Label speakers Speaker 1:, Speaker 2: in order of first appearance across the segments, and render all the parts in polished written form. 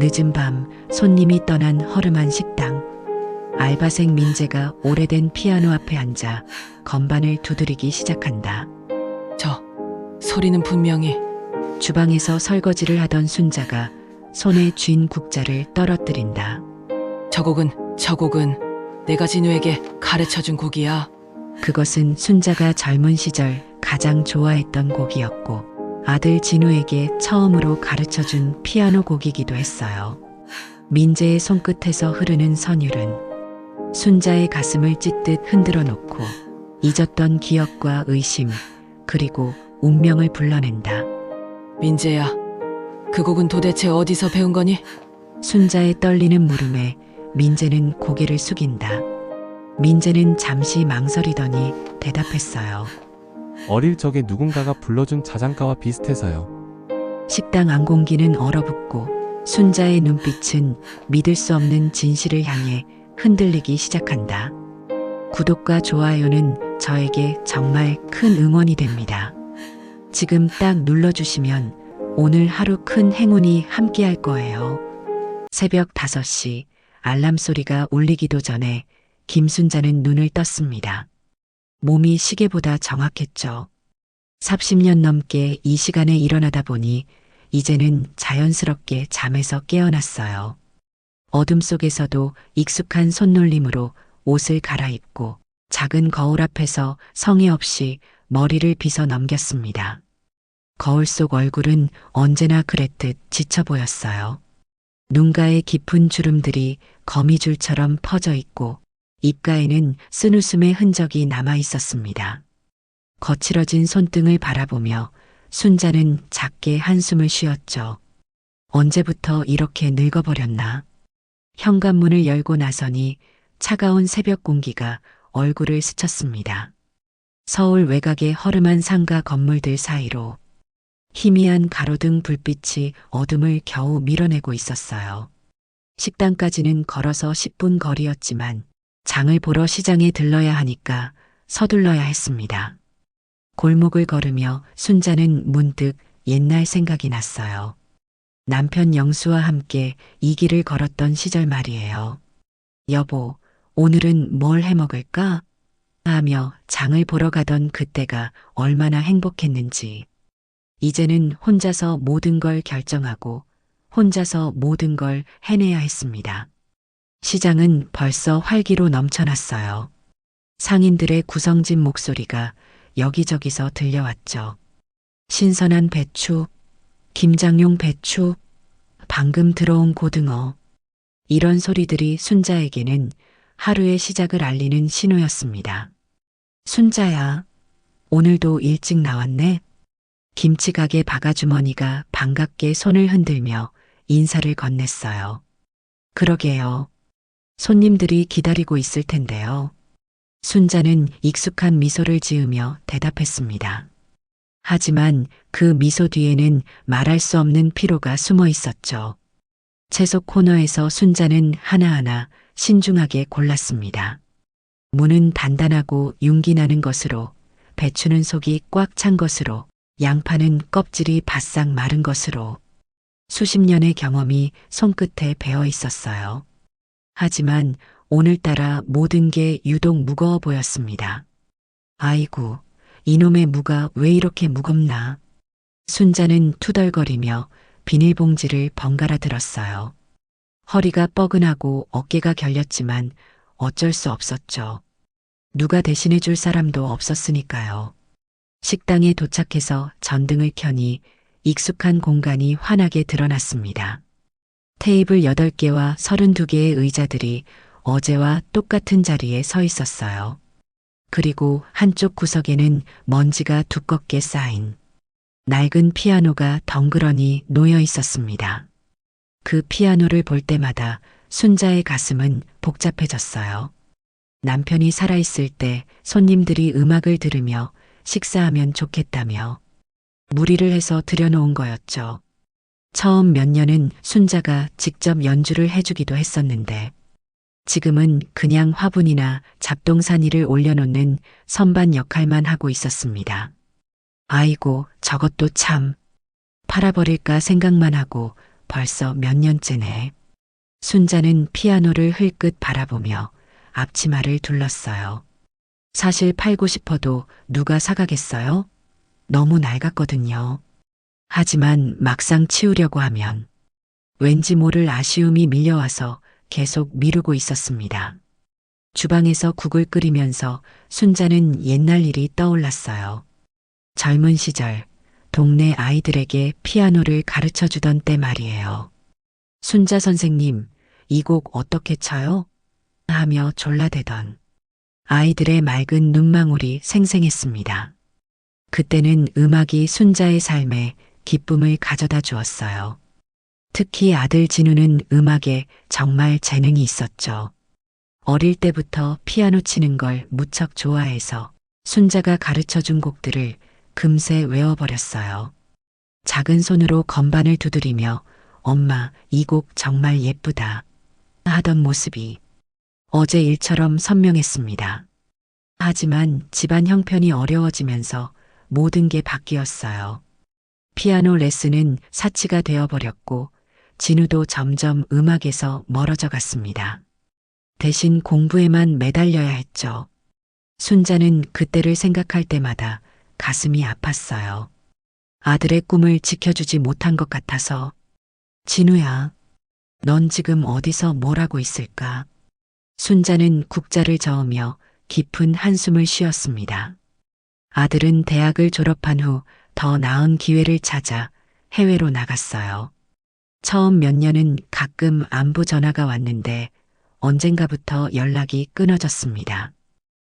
Speaker 1: 늦은 밤 손님이 떠난 허름한 식당. 알바생 민재가 오래된 피아노 앞에 앉아 건반을 두드리기 시작한다.
Speaker 2: 저 소리는 분명히
Speaker 1: 주방에서 설거지를 하던 순자가 손에 쥔 국자를 떨어뜨린다.
Speaker 2: 저 곡은 내가 진우에게 가르쳐준 곡이야.
Speaker 1: 그것은 순자가 젊은 시절 가장 좋아했던 곡이었고 아들 진우에게 처음으로 가르쳐준 피아노 곡이기도 했어요. 민재의 손끝에서 흐르는 선율은 순자의 가슴을 찢듯 흔들어 놓고 잊었던 기억과 의심 그리고 운명을 불러낸다.
Speaker 2: 민재야, 그 곡은 도대체 어디서 배운 거니?
Speaker 1: 순자의 떨리는 물음에 민재는 고개를 숙인다. 민재는 잠시 망설이더니 대답했어요.
Speaker 3: 어릴 적에 누군가가 불러준 자장가와 비슷해서요.
Speaker 1: 식당 안공기는 얼어붙고 순자의 눈빛은 믿을 수 없는 진실을 향해 흔들리기 시작한다. 구독과 좋아요는 저에게 정말 큰 응원이 됩니다. 지금 딱 눌러주시면 오늘 하루 큰 행운이 함께할 거예요. 새벽 5시 알람 소리가 울리기도 전에 김순자는 눈을 떴습니다. 몸이 시계보다 정확했죠. 30년 넘게 이 시간에 일어나다 보니 이제는 자연스럽게 잠에서 깨어났어요. 어둠 속에서도 익숙한 손놀림으로 옷을 갈아입고 작은 거울 앞에서 성의 없이 머리를 빗어 넘겼습니다. 거울 속 얼굴은 언제나 그랬듯 지쳐 보였어요. 눈가에 깊은 주름들이 거미줄처럼 퍼져 있고 입가에는 쓴웃음의 흔적이 남아 있었습니다. 거칠어진 손등을 바라보며 순자는 작게 한숨을 쉬었죠. 언제부터 이렇게 늙어버렸나? 현관문을 열고 나서니 차가운 새벽 공기가 얼굴을 스쳤습니다. 서울 외곽의 허름한 상가 건물들 사이로 희미한 가로등 불빛이 어둠을 겨우 밀어내고 있었어요. 식당까지는 걸어서 10분 거리였지만 장을 보러 시장에 들러야 하니까 서둘러야 했습니다. 골목을 걸으며 순자는 문득 옛날 생각이 났어요. 남편 영수와 함께 이 길을 걸었던 시절 말이에요. 여보, 오늘은 뭘 해 먹을까? 하며 장을 보러 가던 그때가 얼마나 행복했는지. 이제는 혼자서 모든 걸 결정하고 혼자서 모든 걸 해내야 했습니다. 시장은 벌써 활기로 넘쳐났어요. 상인들의 구성진 목소리가 여기저기서 들려왔죠. 신선한 배추, 김장용 배추, 방금 들어온 고등어. 이런 소리들이 순자에게는 하루의 시작을 알리는 신호였습니다. 순자야, 오늘도 일찍 나왔네? 김치가게 바가주머니가 반갑게 손을 흔들며 인사를 건넸어요. 그러게요. 손님들이 기다리고 있을 텐데요. 순자는 익숙한 미소를 지으며 대답했습니다. 하지만 그 미소 뒤에는 말할 수 없는 피로가 숨어 있었죠. 채소 코너에서 순자는 하나하나 신중하게 골랐습니다. 무는 단단하고 윤기 나는 것으로, 배추는 속이 꽉 찬 것으로, 양파는 껍질이 바싹 마른 것으로 수십 년의 경험이 손끝에 배어 있었어요. 하지만 오늘따라 모든 게 유독 무거워 보였습니다. 아이고, 이놈의 무가 왜 이렇게 무겁나? 순자는 투덜거리며 비닐봉지를 번갈아 들었어요. 허리가 뻐근하고 어깨가 결렸지만 어쩔 수 없었죠. 누가 대신해 줄 사람도 없었으니까요. 식당에 도착해서 전등을 켜니 익숙한 공간이 환하게 드러났습니다. 테이블 8개와 32개의 의자들이 어제와 똑같은 자리에 서 있었어요. 그리고 한쪽 구석에는 먼지가 두껍게 쌓인 낡은 피아노가 덩그러니 놓여 있었습니다. 그 피아노를 볼 때마다 순자의 가슴은 복잡해졌어요. 남편이 살아있을 때 손님들이 음악을 들으며 식사하면 좋겠다며 무리를 해서 들여놓은 거였죠. 처음 몇 년은 순자가 직접 연주를 해주기도 했었는데 지금은 그냥 화분이나 잡동사니를 올려놓는 선반 역할만 하고 있었습니다. 아이고, 저것도 참. 팔아버릴까 생각만 하고 벌써 몇 년째네. 순자는 피아노를 흘끗 바라보며 앞치마를 둘렀어요. 사실 팔고 싶어도 누가 사가겠어요? 너무 낡았거든요. 하지만 막상 치우려고 하면 왠지 모를 아쉬움이 밀려와서 계속 미루고 있었습니다. 주방에서 국을 끓이면서 순자는 옛날 일이 떠올랐어요. 젊은 시절 동네 아이들에게 피아노를 가르쳐 주던 때 말이에요. 순자 선생님, 이 곡 어떻게 쳐요? 하며 졸라대던 아이들의 맑은 눈망울이 생생했습니다. 그때는 음악이 순자의 삶에 기쁨을 가져다 주었어요. 특히 아들 진우는 음악에 정말 재능이 있었죠. 어릴 때부터 피아노 치는 걸 무척 좋아해서 순자가 가르쳐 준 곡들을 금세 외워버렸어요. 작은 손으로 건반을 두드리며 엄마, 이 곡 정말 예쁘다 하던 모습이 어제 일처럼 선명했습니다. 하지만 집안 형편이 어려워지면서 모든 게 바뀌었어요. 피아노 레슨은 사치가 되어버렸고 진우도 점점 음악에서 멀어져 갔습니다. 대신 공부에만 매달려야 했죠. 순자는 그때를 생각할 때마다 가슴이 아팠어요. 아들의 꿈을 지켜주지 못한 것 같아서. 진우야, 넌 지금 어디서 뭘 하고 있을까? 순자는 국자를 저으며 깊은 한숨을 쉬었습니다. 아들은 대학을 졸업한 후 더 나은 기회를 찾아 해외로 나갔어요. 처음 몇 년은 가끔 안부 전화가 왔는데 언젠가부터 연락이 끊어졌습니다.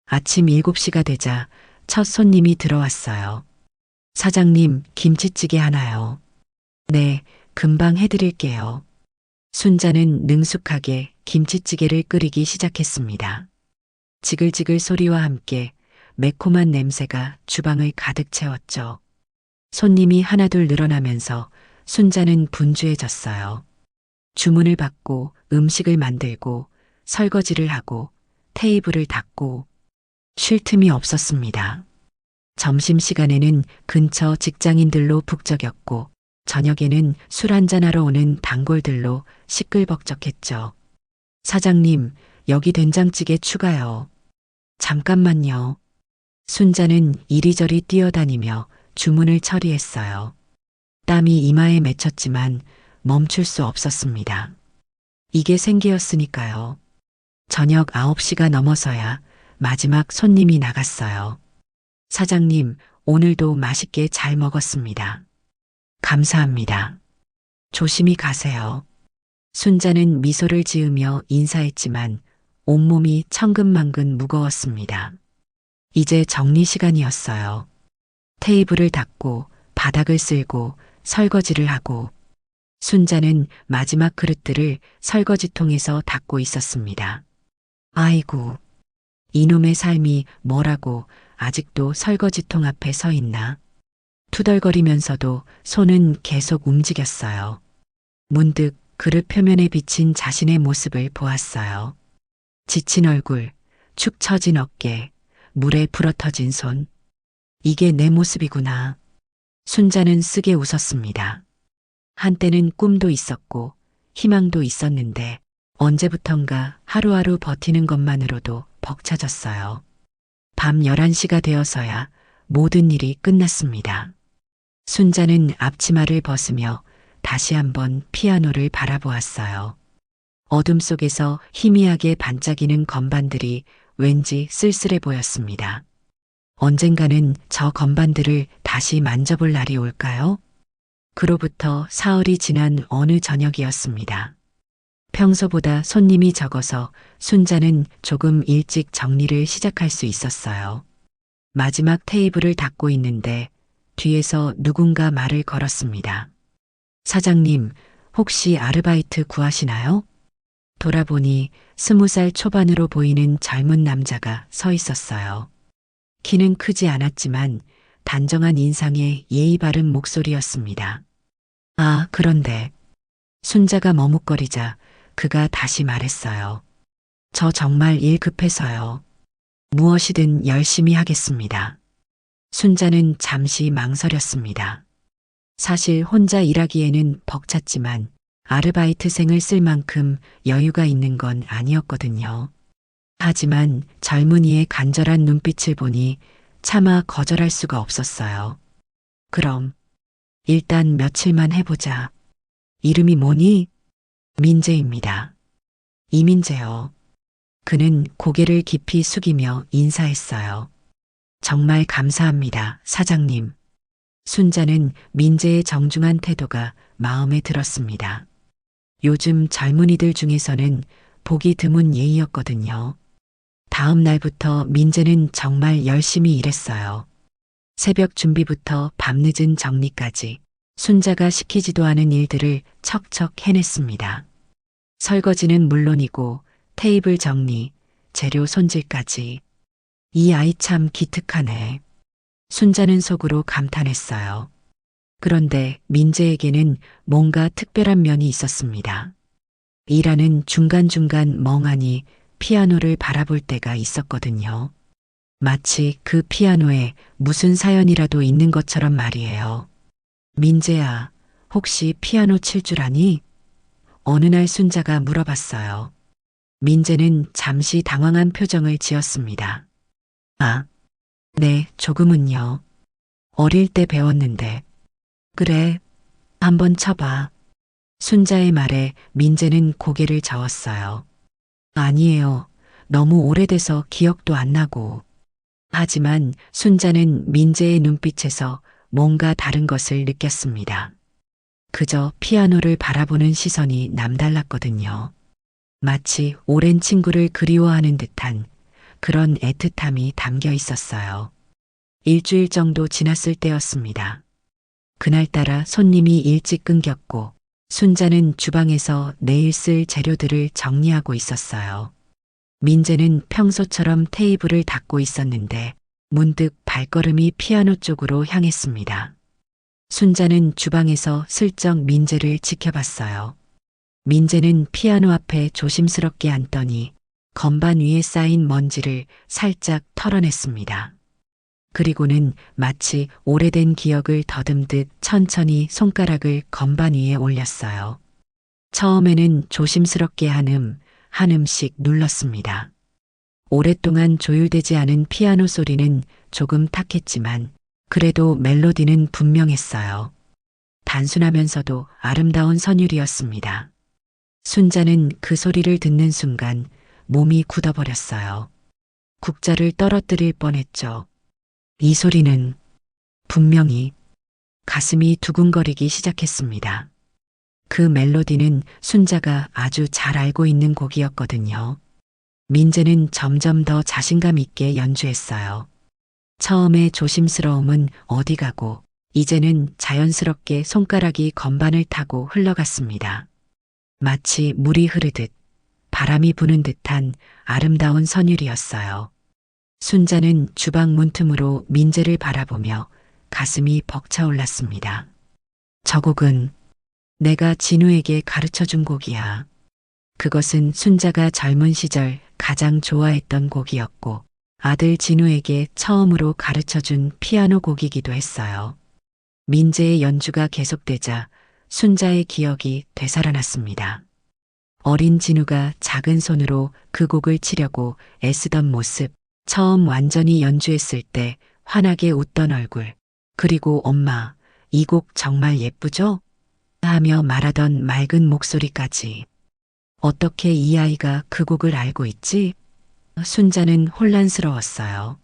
Speaker 1: 아침 7시가 되자 첫 손님이 들어왔어요. 사장님, 김치찌개 하나요? 네, 금방 해드릴게요. 순자는 능숙하게 김치찌개를 끓이기 시작했습니다. 지글지글 소리와 함께 매콤한 냄새가 주방을 가득 채웠죠. 손님이 하나둘 늘어나면서 순자는 분주해졌어요. 주문을 받고 음식을 만들고 설거지를 하고 테이블을 닦고 쉴 틈이 없었습니다. 점심시간에는 근처 직장인들로 북적였고 저녁에는 술 한잔하러 오는 단골들로 시끌벅적했죠. 사장님, 여기 된장찌개 추가요. 잠깐만요. 순자는 이리저리 뛰어다니며 주문을 처리했어요. 땀이 이마에 맺혔지만 멈출 수 없었습니다. 이게 생계였으니까요. 저녁 9시가 넘어서야 마지막 손님이 나갔어요. 사장님, 오늘도 맛있게 잘 먹었습니다. 감사합니다. 조심히 가세요. 순자는 미소를 지으며 인사했지만 온몸이 천근만근 무거웠습니다. 이제 정리 시간이었어요. 테이블을 닦고 바닥을 쓸고 설거지를 하고 순자는 마지막 그릇들을 설거지통에서 닦고 있었습니다. 아이고, 이놈의 삶이 뭐라고 아직도 설거지통 앞에 서 있나? 투덜거리면서도 손은 계속 움직였어요. 문득 그릇 표면에 비친 자신의 모습을 보았어요. 지친 얼굴, 축 처진 어깨, 물에 불어터진 손. 이게 내 모습이구나. 순자는 쓰게 웃었습니다. 한때는 꿈도 있었고 희망도 있었는데 언제부턴가 하루하루 버티는 것만으로도 벅차졌어요. 밤 11시가 되어서야 모든 일이 끝났습니다. 순자는 앞치마를 벗으며 다시 한번 피아노를 바라보았어요. 어둠 속에서 희미하게 반짝이는 건반들이 왠지 쓸쓸해 보였습니다. 언젠가는 저 건반들을 다시 만져볼 날이 올까요? 그로부터 사흘이 지난 어느 저녁이었습니다. 평소보다 손님이 적어서 순자는 조금 일찍 정리를 시작할 수 있었어요. 마지막 테이블을 닦고 있는데 뒤에서 누군가 말을 걸었습니다. 사장님, 혹시 아르바이트 구하시나요? 돌아보니 20살 초반으로 보이는 젊은 남자가 서 있었어요. 키는 크지 않았지만 단정한 인상에 예의 바른 목소리였습니다. 아, 그런데 순자가 머뭇거리자 그가 다시 말했어요. 저 정말 일 급해서요. 무엇이든 열심히 하겠습니다. 순자는 잠시 망설였습니다. 사실 혼자 일하기에는 벅찼지만 아르바이트생을 쓸 만큼 여유가 있는 건 아니었거든요. 하지만 젊은이의 간절한 눈빛을 보니 차마 거절할 수가 없었어요. 그럼 일단 며칠만 해보자. 이름이 뭐니? 민재입니다. 이민재요. 그는 고개를 깊이 숙이며 인사했어요. 정말 감사합니다, 사장님. 순자는 민재의 정중한 태도가 마음에 들었습니다. 요즘 젊은이들 중에서는 보기 드문 예의였거든요. 다음 날부터 민재는 정말 열심히 일했어요. 새벽 준비부터 밤늦은 정리까지 순자가 시키지도 않은 일들을 척척 해냈습니다. 설거지는 물론이고 테이블 정리, 재료 손질까지. 이 아이 참 기특하네. 순자는 속으로 감탄했어요. 그런데 민재에게는 뭔가 특별한 면이 있었습니다. 일하는 중간중간 멍하니 피아노를 바라볼 때가 있었거든요. 마치 그 피아노에 무슨 사연이라도 있는 것처럼 말이에요. 민재야, 혹시 피아노 칠 줄 아니? 어느 날 순자가 물어봤어요. 민재는 잠시 당황한 표정을 지었습니다. 아, 네, 조금은요. 어릴 때 배웠는데. 그래, 한번 쳐봐. 순자의 말에 민재는 고개를 저었어요. 아니에요. 너무 오래돼서 기억도 안 나고. 하지만 순자는 민재의 눈빛에서 뭔가 다른 것을 느꼈습니다. 그저 피아노를 바라보는 시선이 남달랐거든요. 마치 오랜 친구를 그리워하는 듯한 그런 애틋함이 담겨 있었어요. 일주일 정도 지났을 때였습니다. 그날따라 손님이 일찍 끊겼고 순자는 주방에서 내일 쓸 재료들을 정리하고 있었어요. 민재는 평소처럼 테이블을 닦고 있었는데 문득 발걸음이 피아노 쪽으로 향했습니다. 순자는 주방에서 슬쩍 민재를 지켜봤어요. 민재는 피아노 앞에 조심스럽게 앉더니 건반 위에 쌓인 먼지를 살짝 털어냈습니다. 그리고는 마치 오래된 기억을 더듬듯 천천히 손가락을 건반 위에 올렸어요. 처음에는 조심스럽게 한 음씩 눌렀습니다. 오랫동안 조율되지 않은 피아노 소리는 조금 탁했지만 그래도 멜로디는 분명했어요. 단순하면서도 아름다운 선율이었습니다. 순자는 그 소리를 듣는 순간 몸이 굳어버렸어요. 국자를 떨어뜨릴 뻔했죠. 이 소리는 분명히 가슴이 두근거리기 시작했습니다. 그 멜로디는 순자가 아주 잘 알고 있는 곡이었거든요. 민재는 점점 더 자신감 있게 연주했어요. 처음에 조심스러움은 어디 가고 이제는 자연스럽게 손가락이 건반을 타고 흘러갔습니다. 마치 물이 흐르듯 바람이 부는 듯한 아름다운 선율이었어요. 순자는 주방 문틈으로 민재를 바라보며 가슴이 벅차올랐습니다. 저 곡은 내가 진우에게 가르쳐준 곡이야. 그것은 순자가 젊은 시절 가장 좋아했던 곡이었고 아들 진우에게 처음으로 가르쳐준 피아노 곡이기도 했어요. 민재의 연주가 계속되자 순자의 기억이 되살아났습니다. 어린 진우가 작은 손으로 그 곡을 치려고 애쓰던 모습, 처음 완전히 연주했을 때 환하게 웃던 얼굴, 그리고 엄마, 이 곡 정말 예쁘죠? 하며 말하던 맑은 목소리까지. 어떻게 이 아이가 그 곡을 알고 있지? 순자는 혼란스러웠어요.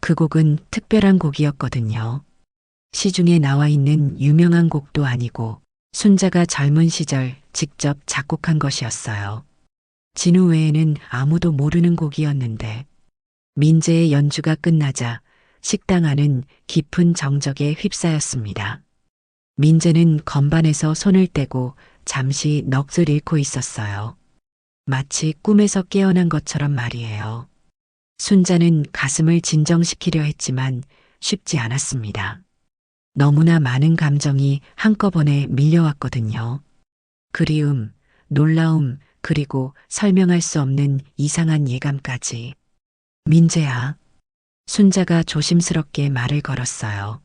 Speaker 1: 그 곡은 특별한 곡이었거든요. 시중에 나와 있는 유명한 곡도 아니고 순자가 젊은 시절 직접 작곡한 것이었어요. 진우 외에는 아무도 모르는 곡이었는데 민재의 연주가 끝나자 식당 안은 깊은 정적에 휩싸였습니다. 민재는 건반에서 손을 떼고 잠시 넋을 잃고 있었어요. 마치 꿈에서 깨어난 것처럼 말이에요. 순자는 가슴을 진정시키려 했지만 쉽지 않았습니다. 너무나 많은 감정이 한꺼번에 밀려왔거든요. 그리움, 놀라움, 그리고 설명할 수 없는 이상한 예감까지. 민재야. 순자가 조심스럽게 말을 걸었어요.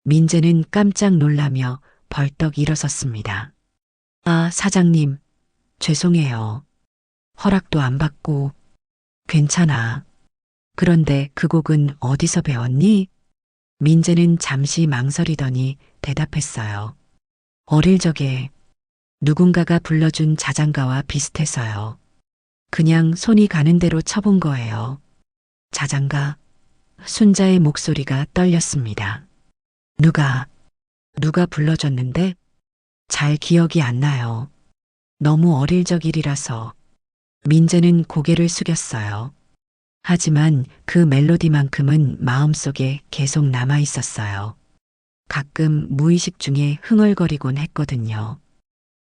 Speaker 1: 민재는 깜짝 놀라며 벌떡 일어섰습니다. 아, 사장님, 죄송해요. 허락도 안 받고. 괜찮아. 그런데 그 곡은 어디서 배웠니? 민재는 잠시 망설이더니 대답했어요. 어릴 적에 누군가가 불러준 자장가와 비슷해서요. 그냥 손이 가는 대로 쳐본 거예요. 자장가. 순자의 목소리가 떨렸습니다. 누가 불러줬는데? 잘 기억이 안 나요. 너무 어릴 적 일이라서. 민재는 고개를 숙였어요. 하지만 그 멜로디만큼은 마음속에 계속 남아 있었어요. 가끔 무의식 중에 흥얼거리곤 했거든요.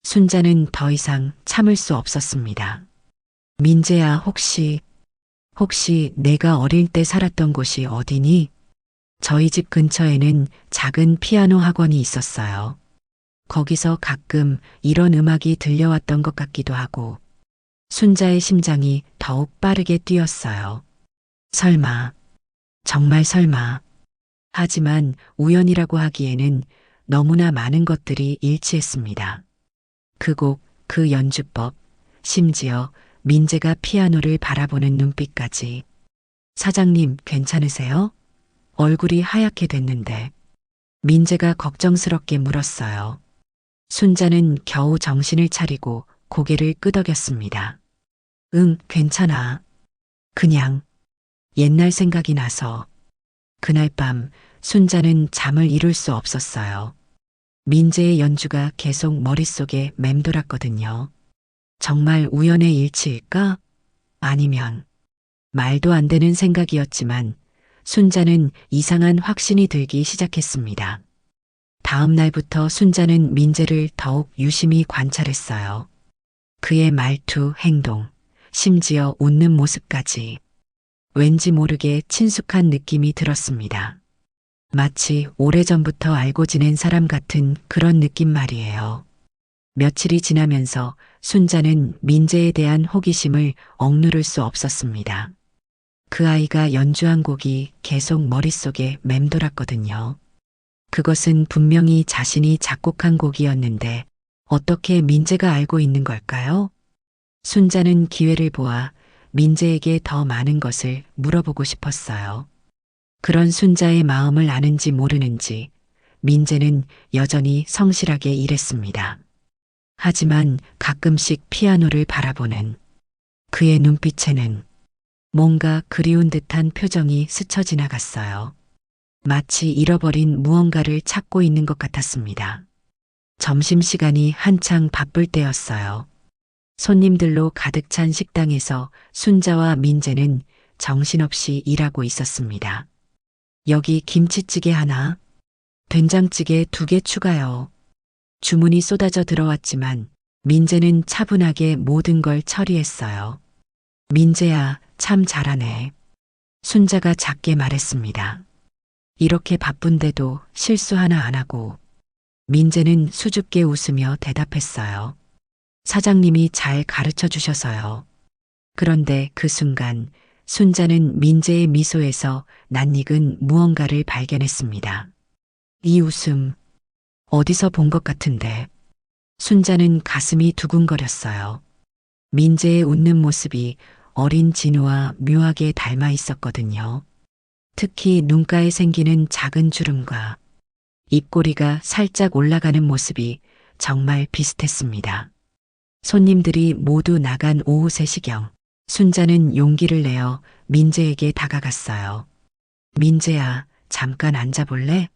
Speaker 1: 순자는 더 이상 참을 수 없었습니다. 민재야, 혹시 내가 어릴 때 살았던 곳이 어디니? 저희 집 근처에는 작은 피아노 학원이 있었어요. 거기서 가끔 이런 음악이 들려왔던 것 같기도 하고, 순자의 심장이 더욱 빠르게 뛰었어요. 설마, 정말 설마. 하지만 우연이라고 하기에는 너무나 많은 것들이 일치했습니다. 그 곡, 그 연주법, 심지어 민재가 피아노를 바라보는 눈빛까지. 사장님, 괜찮으세요? 얼굴이 하얗게 됐는데 민재가 걱정스럽게 물었어요. 순자는 겨우 정신을 차리고 고개를 끄덕였습니다. 응, 괜찮아. 그냥 옛날 생각이 나서. 그날 밤 순자는 잠을 이룰 수 없었어요. 민재의 연주가 계속 머릿속에 맴돌았거든요. 정말 우연의 일치일까? 아니면 말도 안 되는 생각이었지만 순자는 이상한 확신이 들기 시작했습니다. 다음 날부터 순자는 민재를 더욱 유심히 관찰했어요. 그의 말투, 행동, 심지어 웃는 모습까지. 왠지 모르게 친숙한 느낌이 들었습니다. 마치 오래전부터 알고 지낸 사람 같은 그런 느낌 말이에요. 며칠이 지나면서 순자는 민재에 대한 호기심을 억누를 수 없었습니다. 그 아이가 연주한 곡이 계속 머릿속에 맴돌았거든요. 그것은 분명히 자신이 작곡한 곡이었는데 어떻게 민재가 알고 있는 걸까요? 순자는 기회를 보아 민재에게 더 많은 것을 물어보고 싶었어요. 그런 순자의 마음을 아는지 모르는지 민재는 여전히 성실하게 일했습니다. 하지만 가끔씩 피아노를 바라보는 그의 눈빛에는 뭔가 그리운 듯한 표정이 스쳐 지나갔어요. 마치 잃어버린 무언가를 찾고 있는 것 같았습니다. 점심시간이 한창 바쁠 때였어요. 손님들로 가득 찬 식당에서 순자와 민재는 정신없이 일하고 있었습니다. 여기 김치찌개 하나, 된장찌개 2개 추가요. 주문이 쏟아져 들어왔지만 민재는 차분하게 모든 걸 처리했어요. 민재야, 참 잘하네. 순자가 작게 말했습니다. 이렇게 바쁜데도 실수 하나 안 하고. 민재는 수줍게 웃으며 대답했어요. 사장님이 잘 가르쳐 주셔서요. 그런데 그 순간 순자는 민재의 미소에서 낯익은 무언가를 발견했습니다. 이 웃음, 어디서 본 것 같은데. 순자는 가슴이 두근거렸어요. 민재의 웃는 모습이 어린 진우와 묘하게 닮아 있었거든요. 특히 눈가에 생기는 작은 주름과 입꼬리가 살짝 올라가는 모습이 정말 비슷했습니다. 손님들이 모두 나간 오후 3시경, 순자는 용기를 내어 민재에게 다가갔어요. 민재야, 잠깐 앉아볼래?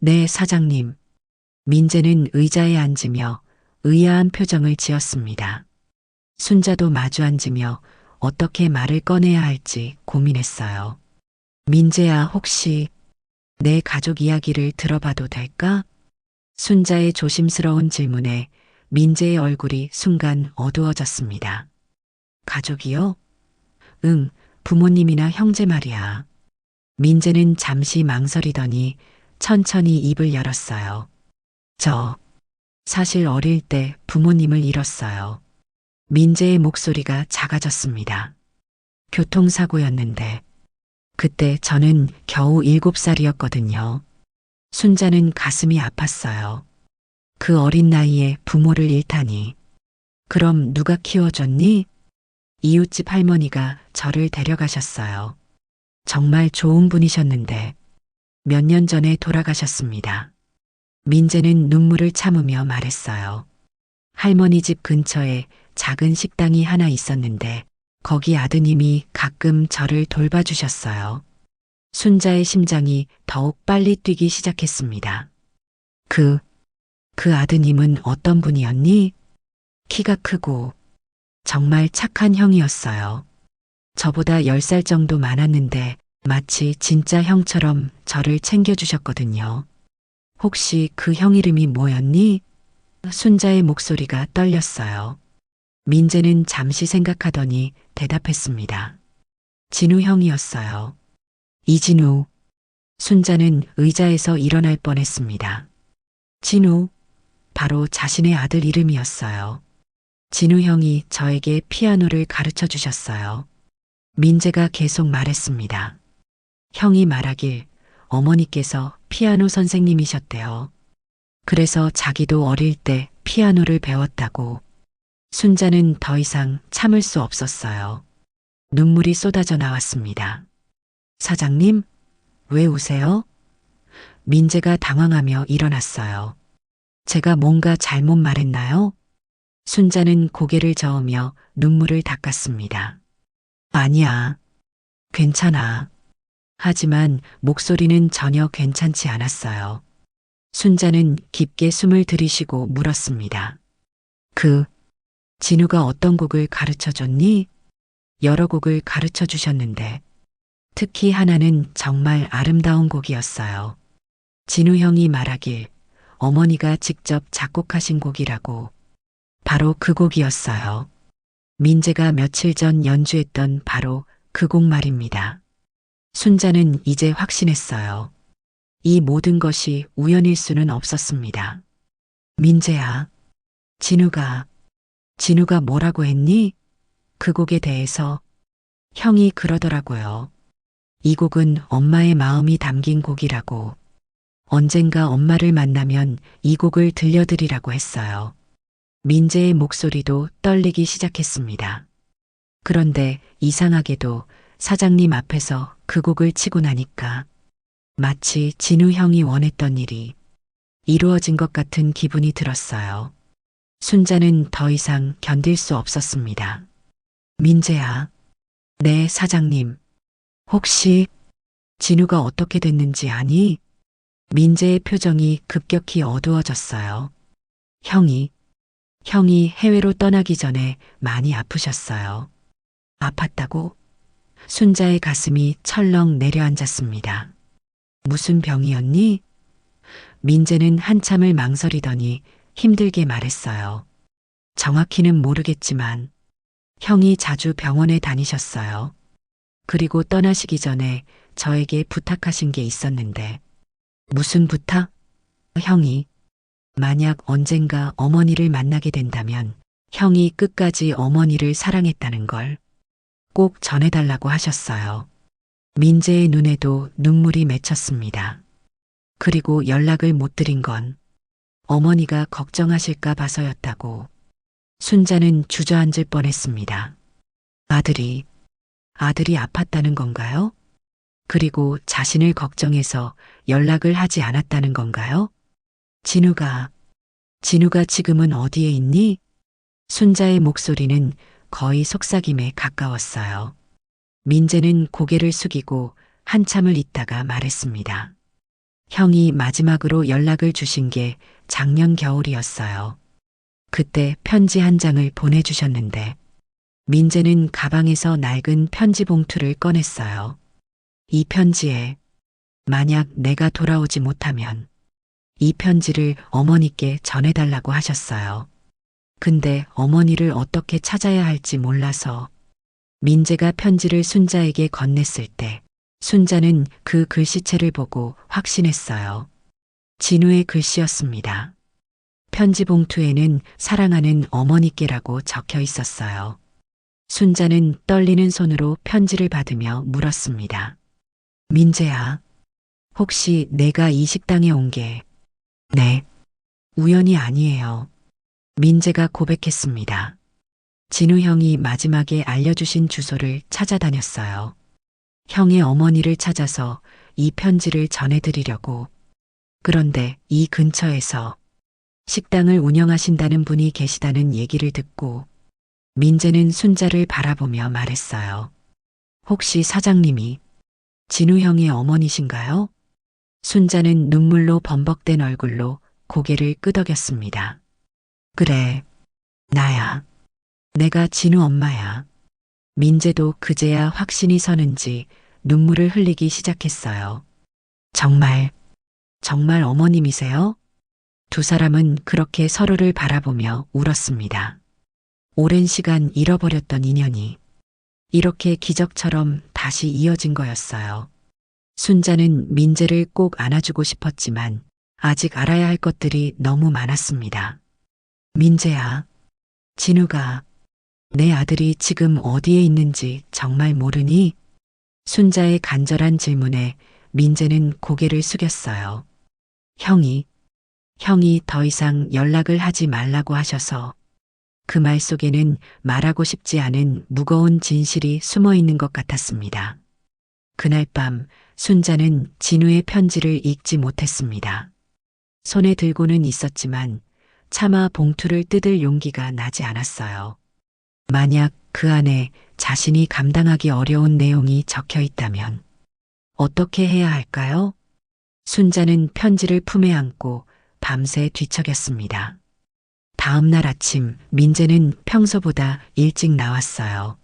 Speaker 1: 네, 사장님. 민재는 의자에 앉으며 의아한 표정을 지었습니다. 순자도 마주 앉으며 어떻게 말을 꺼내야 할지 고민했어요. 민재야, 혹시 내 가족 이야기를 들어봐도 될까? 순자의 조심스러운 질문에 민재의 얼굴이 순간 어두워졌습니다. 가족이요? 응, 부모님이나 형제 말이야. 민재는 잠시 망설이더니 천천히 입을 열었어요. 사실 어릴 때 부모님을 잃었어요. 민재의 목소리가 작아졌습니다. 교통사고였는데 그때 저는 겨우 7살이었거든요. 순자는 가슴이 아팠어요. 그 어린 나이에 부모를 잃다니. 그럼 누가 키워줬니? 이웃집 할머니가 저를 데려가셨어요. 정말 좋은 분이셨는데 몇 년 전에 돌아가셨습니다. 민재는 눈물을 참으며 말했어요. 할머니 집 근처에 작은 식당이 하나 있었는데 거기 아드님이 가끔 저를 돌봐주셨어요. 순자의 심장이 더욱 빨리 뛰기 시작했습니다. 그 아드님은 어떤 분이었니? 키가 크고 정말 착한 형이었어요. 저보다 10살 정도 많았는데 마치 진짜 형처럼 저를 챙겨주셨거든요. 혹시 그 형 이름이 뭐였니? 순자의 목소리가 떨렸어요. 민재는 잠시 생각하더니 대답했습니다. 진우 형이었어요. 이진우. 순자는 의자에서 일어날 뻔했습니다. 진우. 바로 자신의 아들 이름이었어요. 진우 형이 저에게 피아노를 가르쳐 주셨어요. 민재가 계속 말했습니다. 형이 말하길 어머니께서 피아노 선생님이셨대요. 그래서 자기도 어릴 때 피아노를 배웠다고. 순자는 더 이상 참을 수 없었어요. 눈물이 쏟아져 나왔습니다. 사장님, 왜 우세요? 민재가 당황하며 일어났어요. 제가 뭔가 잘못 말했나요? 순자는 고개를 저으며 눈물을 닦았습니다. 아니야. 괜찮아. 하지만 목소리는 전혀 괜찮지 않았어요. 순자는 깊게 숨을 들이쉬고 물었습니다. 진우가 어떤 곡을 가르쳐 줬니? 여러 곡을 가르쳐 주셨는데 특히 하나는 정말 아름다운 곡이었어요. 진우 형이 말하길 어머니가 직접 작곡하신 곡이라고. 바로 그 곡이었어요. 민재가 며칠 전 연주했던 바로 그 곡 말입니다. 순자는 이제 확신했어요. 이 모든 것이 우연일 수는 없었습니다. 민재야, 진우가 뭐라고 했니? 그 곡에 대해서 형이 그러더라고요. 이 곡은 엄마의 마음이 담긴 곡이라고. 언젠가 엄마를 만나면 이 곡을 들려드리라고 했어요. 민재의 목소리도 떨리기 시작했습니다. 그런데 이상하게도 사장님 앞에서 그 곡을 치고 나니까 마치 진우 형이 원했던 일이 이루어진 것 같은 기분이 들었어요. 순자는 더 이상 견딜 수 없었습니다. 민재야. 네, 사장님. 혹시 진우가 어떻게 됐는지 아니? 민재의 표정이 급격히 어두워졌어요. 형이 해외로 떠나기 전에 많이 아프셨어요. 아팠다고? 순자의 가슴이 철렁 내려앉았습니다. 무슨 병이었니? 민재는 한참을 망설이더니 힘들게 말했어요. 정확히는 모르겠지만 형이 자주 병원에 다니셨어요. 그리고 떠나시기 전에 저에게 부탁하신 게 있었는데. 무슨 부탁? 형이 만약 언젠가 어머니를 만나게 된다면 형이 끝까지 어머니를 사랑했다는 걸 꼭 전해달라고 하셨어요. 민재의 눈에도 눈물이 맺혔습니다. 그리고 연락을 못 드린 건 어머니가 걱정하실까 봐서였다고. 순자는 주저앉을 뻔했습니다. 아들이 아팠다는 건가요? 그리고 자신을 걱정해서 연락을 하지 않았다는 건가요? 진우가 지금은 어디에 있니? 순자의 목소리는 거의 속삭임에 가까웠어요. 민재는 고개를 숙이고 한참을 있다가 말했습니다. 형이 마지막으로 연락을 주신 게 작년 겨울이었어요. 그때 편지 한 장을 보내주셨는데 민재는 가방에서 낡은 편지 봉투를 꺼냈어요. 이 편지에 만약 내가 돌아오지 못하면 이 편지를 어머니께 전해달라고 하셨어요. 근데 어머니를 어떻게 찾아야 할지 몰라서. 민재가 편지를 순자에게 건넸을 때 순자는 그 글씨체를 보고 확신했어요. 진우의 글씨였습니다. 편지 봉투에는 사랑하는 어머니께라고 적혀 있었어요. 순자는 떨리는 손으로 편지를 받으며 물었습니다. 민재야, 혹시 내가 이 식당에 온 게, 네, 우연이 아니에요. 민재가 고백했습니다. 진우 형이 마지막에 알려주신 주소를 찾아다녔어요. 형의 어머니를 찾아서 이 편지를 전해드리려고. 그런데 이 근처에서 식당을 운영하신다는 분이 계시다는 얘기를 듣고 민재는 순자를 바라보며 말했어요. 혹시 사장님이 진우 형의 어머니신가요? 순자는 눈물로 범벅된 얼굴로 고개를 끄덕였습니다. 그래, 나야. 내가 진우 엄마야. 민재도 그제야 확신이 서는지 눈물을 흘리기 시작했어요. 정말 어머님이세요? 두 사람은 그렇게 서로를 바라보며 울었습니다. 오랜 시간 잃어버렸던 인연이 이렇게 기적처럼 다시 이어진 거였어요. 순자는 민재를 꼭 안아주고 싶었지만 아직 알아야 할 것들이 너무 많았습니다. 민재야, 진우가 내 아들이 지금 어디에 있는지 정말 모르니? 순자의 간절한 질문에 민재는 고개를 숙였어요. 형이 더 이상 연락을 하지 말라고 하셔서 그 말 속에는 말하고 싶지 않은 무거운 진실이 숨어 있는 것 같았습니다. 그날 밤 순자는 진우의 편지를 읽지 못했습니다. 손에 들고는 있었지만 차마 봉투를 뜯을 용기가 나지 않았어요. 만약 그 안에 자신이 감당하기 어려운 내용이 적혀 있다면 어떻게 해야 할까요? 순자는 편지를 품에 안고 밤새 뒤척였습니다. 다음 날 아침 민재는 평소보다 일찍 나왔어요.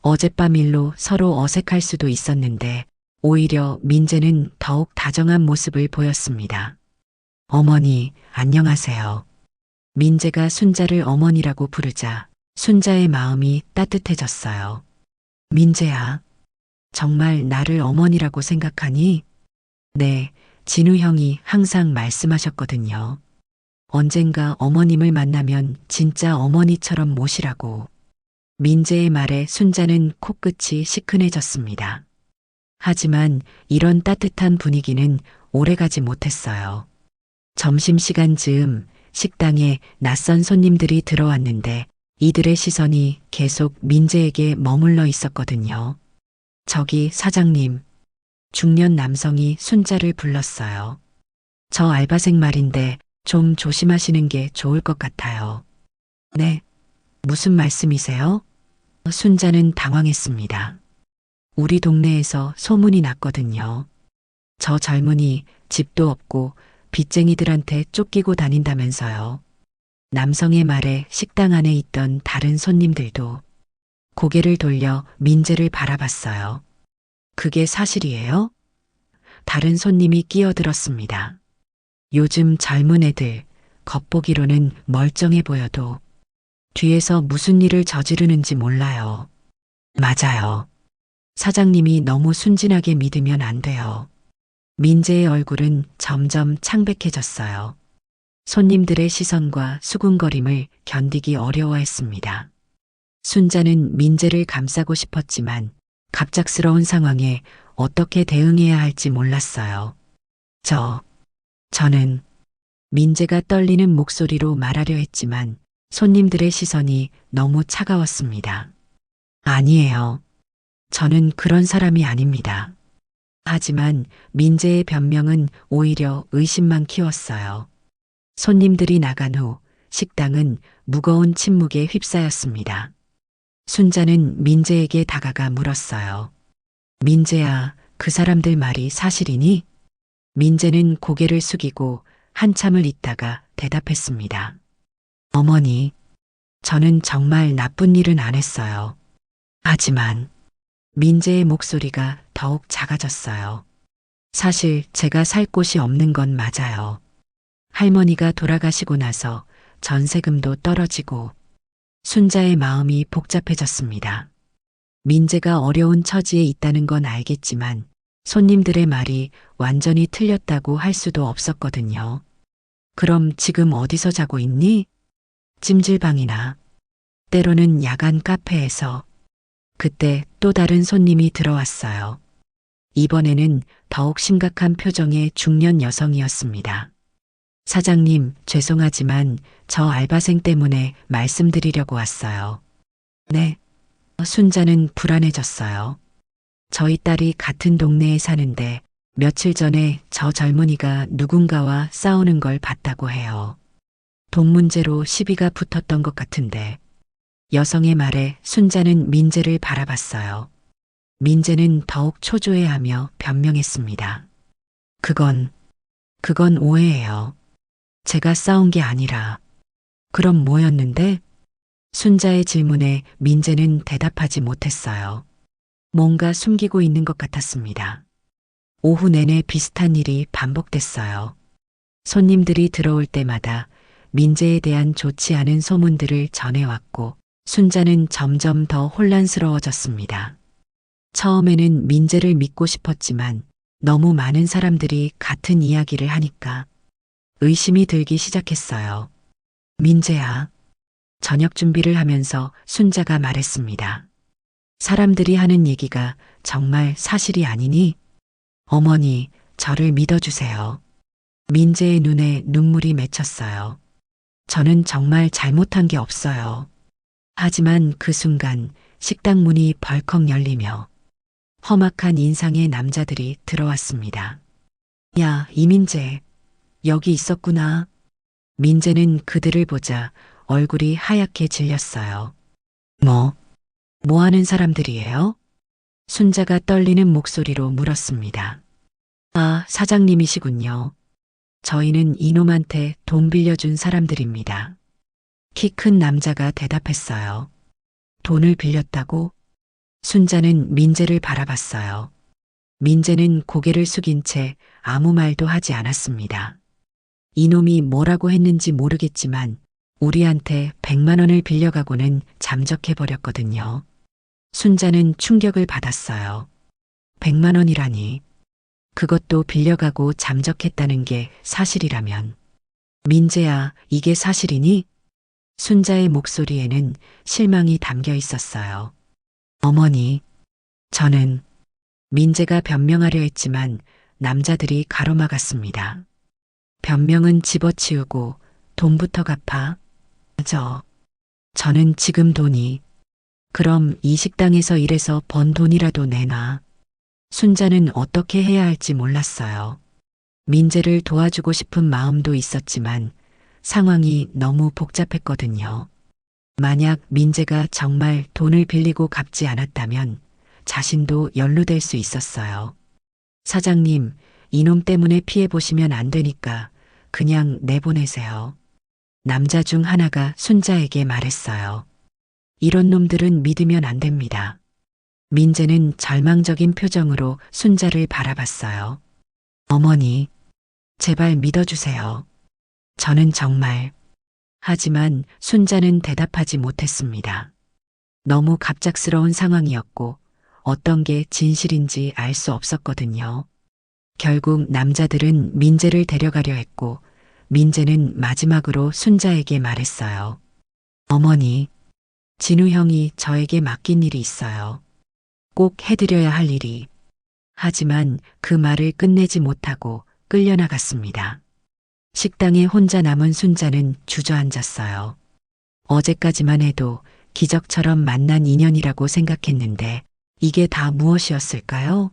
Speaker 1: 어젯밤 일로 서로 어색할 수도 있었는데 오히려 민재는 더욱 다정한 모습을 보였습니다. 어머니, 안녕하세요. 민재가 순자를 어머니라고 부르자 순자의 마음이 따뜻해졌어요. 민재야, 정말 나를 어머니라고 생각하니? 네, 진우 형이 항상 말씀하셨거든요. 언젠가 어머님을 만나면 진짜 어머니처럼 모시라고. 민재의 말에 순자는 코끝이 시큰해졌습니다. 하지만 이런 따뜻한 분위기는 오래가지 못했어요. 점심시간 즈음 식당에 낯선 손님들이 들어왔는데 이들의 시선이 계속 민재에게 머물러 있었거든요. 저기 사장님, 중년 남성이 순자를 불렀어요. 저 알바생 말인데 좀 조심하시는 게 좋을 것 같아요. 네, 무슨 말씀이세요? 순자는 당황했습니다. 우리 동네에서 소문이 났거든요. 저 젊은이 집도 없고 빚쟁이들한테 쫓기고 다닌다면서요. 남성의 말에 식당 안에 있던 다른 손님들도 고개를 돌려 민재를 바라봤어요. 그게 사실이에요? 다른 손님이 끼어들었습니다. 요즘 젊은 애들 겉보기로는 멀쩡해 보여도 뒤에서 무슨 일을 저지르는지 몰라요. 맞아요. 사장님이 너무 순진하게 믿으면 안 돼요. 민재의 얼굴은 점점 창백해졌어요. 손님들의 시선과 수군거림을 견디기 어려워했습니다. 순자는 민재를 감싸고 싶었지만 갑작스러운 상황에 어떻게 대응해야 할지 몰랐어요. 저는 민재가 떨리는 목소리로 말하려 했지만 손님들의 시선이 너무 차가웠습니다. 아니에요. 저는 그런 사람이 아닙니다. 하지만 민재의 변명은 오히려 의심만 키웠어요. 손님들이 나간 후 식당은 무거운 침묵에 휩싸였습니다. 순자는 민재에게 다가가 물었어요. 민재야, 그 사람들 말이 사실이니? 민재는 고개를 숙이고 한참을 있다가 대답했습니다. 어머니, 저는 정말 나쁜 일은 안 했어요. 하지만 민재의 목소리가 더욱 작아졌어요. 사실 제가 살 곳이 없는 건 맞아요. 할머니가 돌아가시고 나서 전세금도 떨어지고 순자의 마음이 복잡해졌습니다. 민재가 어려운 처지에 있다는 건 알겠지만 손님들의 말이 완전히 틀렸다고 할 수도 없었거든요. 그럼 지금 어디서 자고 있니? 찜질방이나 때로는 야간 카페에서. 그때 또 다른 손님이 들어왔어요. 이번에는 더욱 심각한 표정의 중년 여성이었습니다. 사장님, 죄송하지만 저 알바생 때문에 말씀드리려고 왔어요. 네. 순자는 불안해졌어요. 저희 딸이 같은 동네에 사는데 며칠 전에 저 젊은이가 누군가와 싸우는 걸 봤다고 해요. 돈 문제로 시비가 붙었던 것 같은데 여성의 말에 순자는 민재를 바라봤어요. 민재는 더욱 초조해하며 변명했습니다. 그건 오해예요. 제가 싸운 게 아니라. 그럼 뭐였는데? 순자의 질문에 민재는 대답하지 못했어요. 뭔가 숨기고 있는 것 같았습니다. 오후 내내 비슷한 일이 반복됐어요. 손님들이 들어올 때마다 민재에 대한 좋지 않은 소문들을 전해왔고 순자는 점점 더 혼란스러워졌습니다. 처음에는 민재를 믿고 싶었지만 너무 많은 사람들이 같은 이야기를 하니까 의심이 들기 시작했어요. 민재야. 저녁 준비를 하면서 순자가 말했습니다. 사람들이 하는 얘기가 정말 사실이 아니니? 어머니, 저를 믿어주세요. 민재의 눈에 눈물이 맺혔어요. 저는 정말 잘못한 게 없어요. 하지만 그 순간 식당 문이 벌컥 열리며 험악한 인상의 남자들이 들어왔습니다. 야, 이민재. 여기 있었구나. 민재는 그들을 보자 얼굴이 하얗게 질렸어요. 뭐 하는 사람들이에요? 순자가 떨리는 목소리로 물었습니다. 아, 사장님이시군요. 저희는 이놈한테 돈 빌려준 사람들입니다. 키 큰 남자가 대답했어요. 돈을 빌렸다고? 순자는 민재를 바라봤어요. 민재는 고개를 숙인 채 아무 말도 하지 않았습니다. 이놈이 뭐라고 했는지 모르겠지만 우리한테 100만 원을 빌려가고는 잠적해버렸거든요. 순자는 충격을 받았어요. 100만 원이라니. 그것도 빌려가고 잠적했다는 게 사실이라면. 민재야, 이게 사실이니? 순자의 목소리에는 실망이 담겨 있었어요. 어머니, 저는 민재가 변명하려 했지만 남자들이 가로막았습니다. 변명은 집어치우고 돈부터 갚아. 저는 지금 돈이. 그럼 이 식당에서 일해서 번 돈이라도 내놔. 순자는 어떻게 해야 할지 몰랐어요. 민재를 도와주고 싶은 마음도 있었지만 상황이 너무 복잡했거든요. 만약 민재가 정말 돈을 빌리고 갚지 않았다면 자신도 연루될 수 있었어요. 사장님, 이놈 때문에 피해보시면 안 되니까 그냥 내보내세요. 남자 중 하나가 순자에게 말했어요. 이런 놈들은 믿으면 안 됩니다. 민재는 절망적인 표정으로 순자를 바라봤어요. 어머니, 제발 믿어주세요. 저는 정말. 하지만 순자는 대답하지 못했습니다. 너무 갑작스러운 상황이었고 어떤 게 진실인지 알 수 없었거든요. 결국 남자들은 민재를 데려가려 했고 민재는 마지막으로 순자에게 말했어요. 어머니, 진우 형이 저에게 맡긴 일이 있어요. 꼭 해드려야 할 일이. 하지만 그 말을 끝내지 못하고 끌려나갔습니다. 식당에 혼자 남은 순자는 주저앉았어요. 어제까지만 해도 기적처럼 만난 인연이라고 생각했는데 이게 다 무엇이었을까요?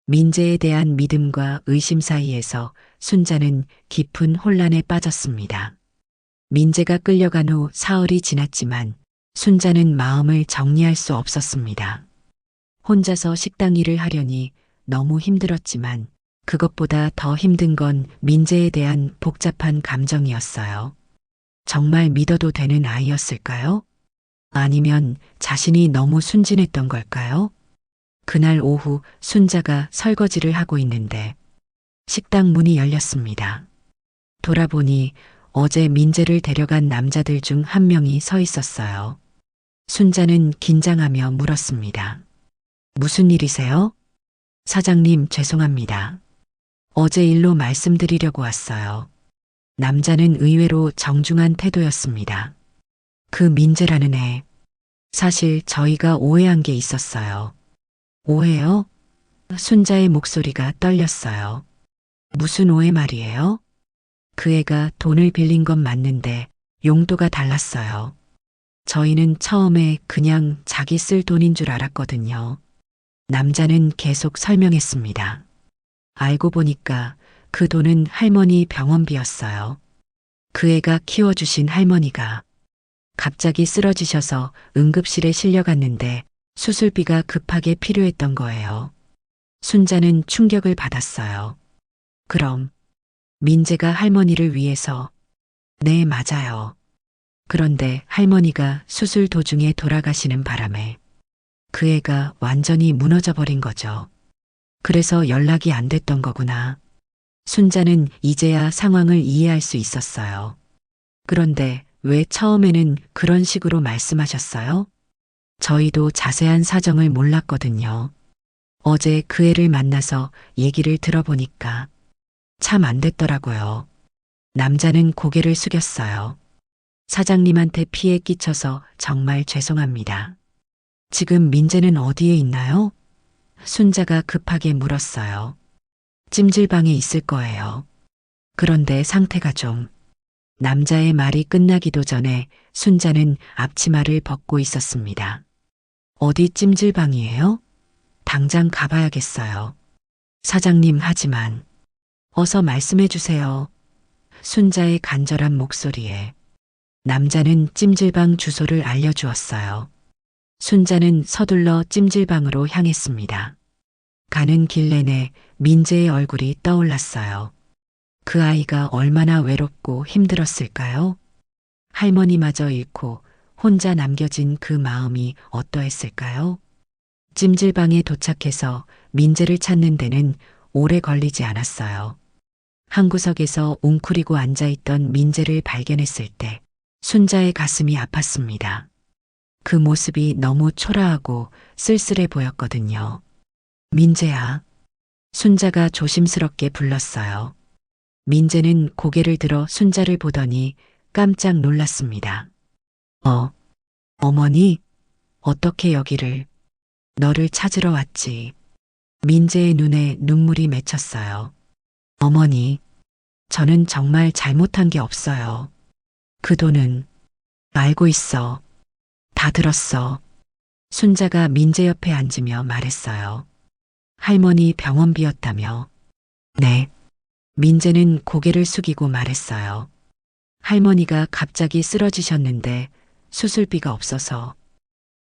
Speaker 1: 민재에 대한 믿음과 의심 사이에서 순자는 깊은 혼란에 빠졌습니다. 민재가 끌려간 후 사흘이 지났지만 순자는 마음을 정리할 수 없었습니다. 혼자서 식당 일을 하려니 너무 힘들었지만 그것보다 더 힘든 건 민재에 대한 복잡한 감정이었어요. 정말 믿어도 되는 아이였을까요? 아니면 자신이 너무 순진했던 걸까요? 그날 오후 순자가 설거지를 하고 있는데 식당 문이 열렸습니다. 돌아보니 어제 민재를 데려간 남자들 중 한 명이 서 있었어요. 순자는 긴장하며 물었습니다. 무슨 일이세요? 사장님, 죄송합니다. 어제 일로 말씀드리려고 왔어요. 남자는 의외로 정중한 태도였습니다. 그 민재라는 애, 사실 저희가 오해한 게 있었어요. 오해요? 순자의 목소리가 떨렸어요. 무슨 오해 말이에요? 그 애가 돈을 빌린 건 맞는데 용도가 달랐어요. 저희는 처음에 그냥 자기 쓸 돈인 줄 알았거든요. 남자는 계속 설명했습니다. 알고 보니까 그 돈은 할머니 병원비였어요. 그 애가 키워주신 할머니가 갑자기 쓰러지셔서 응급실에 실려갔는데 수술비가 급하게 필요했던 거예요. 순자는 충격을 받았어요. 그럼 민재가 할머니를 위해서 네, 맞아요. 그런데 할머니가 수술 도중에 돌아가시는 바람에 그 애가 완전히 무너져 버린 거죠. 그래서 연락이 안 됐던 거구나. 순자는 이제야 상황을 이해할 수 있었어요. 그런데 왜 처음에는 그런 식으로 말씀하셨어요? 저희도 자세한 사정을 몰랐거든요. 어제 그 애를 만나서 얘기를 들어보니까 참 안 됐더라고요. 남자는 고개를 숙였어요. 사장님한테 피해 끼쳐서 정말 죄송합니다. 지금 민재는 어디에 있나요? 순자가 급하게 물었어요. 찜질방에 있을 거예요. 그런데 상태가 좀. 남자의 말이 끝나기도 전에 순자는 앞치마를 벗고 있었습니다. 어디 찜질방이에요? 당장 가봐야겠어요. 사장님, 하지만 어서 말씀해 주세요. 순자의 간절한 목소리에 남자는 찜질방 주소를 알려주었어요. 순자는 서둘러 찜질방으로 향했습니다. 가는 길 내내 민재의 얼굴이 떠올랐어요. 그 아이가 얼마나 외롭고 힘들었을까요? 할머니마저 잃고 혼자 남겨진 그 마음이 어떠했을까요? 찜질방에 도착해서 민재를 찾는 데는 오래 걸리지 않았어요. 한 구석에서 웅크리고 앉아있던 민재를 발견했을 때 순자의 가슴이 아팠습니다. 그 모습이 너무 초라하고 쓸쓸해 보였거든요. 민재야. 순자가 조심스럽게 불렀어요. 민재는 고개를 들어 순자를 보더니 깜짝 놀랐습니다. 어머니? 어떻게 여기를? 너를 찾으러 왔지. 민재의 눈에 눈물이 맺혔어요. 어머니, 저는 정말 잘못한 게 없어요. 그 돈은 알고 있어. 다 들었어. 순자가 민재 옆에 앉으며 말했어요. 할머니 병원비였다며. 네. 민재는 고개를 숙이고 말했어요. 할머니가 갑자기 쓰러지셨는데 수술비가 없어서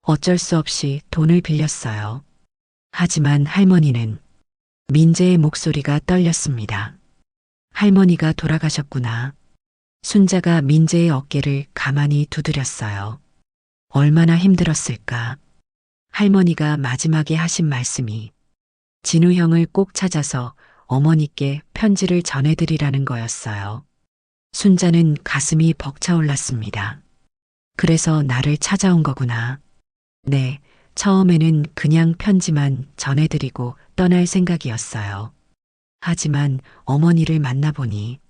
Speaker 1: 어쩔 수 없이 돈을 빌렸어요. 하지만 할머니는 민재의 목소리가 떨렸습니다. 할머니가 돌아가셨구나. 순자가 민재의 어깨를 가만히 두드렸어요. 얼마나 힘들었을까. 할머니가 마지막에 하신 말씀이 진우 형을 꼭 찾아서 어머니께 편지를 전해드리라는 거였어요. 순자는 가슴이 벅차올랐습니다. 그래서 나를 찾아온 거구나. 네, 처음에는 그냥 편지만 전해드리고 떠날 생각이었어요. 하지만 어머니를 만나보니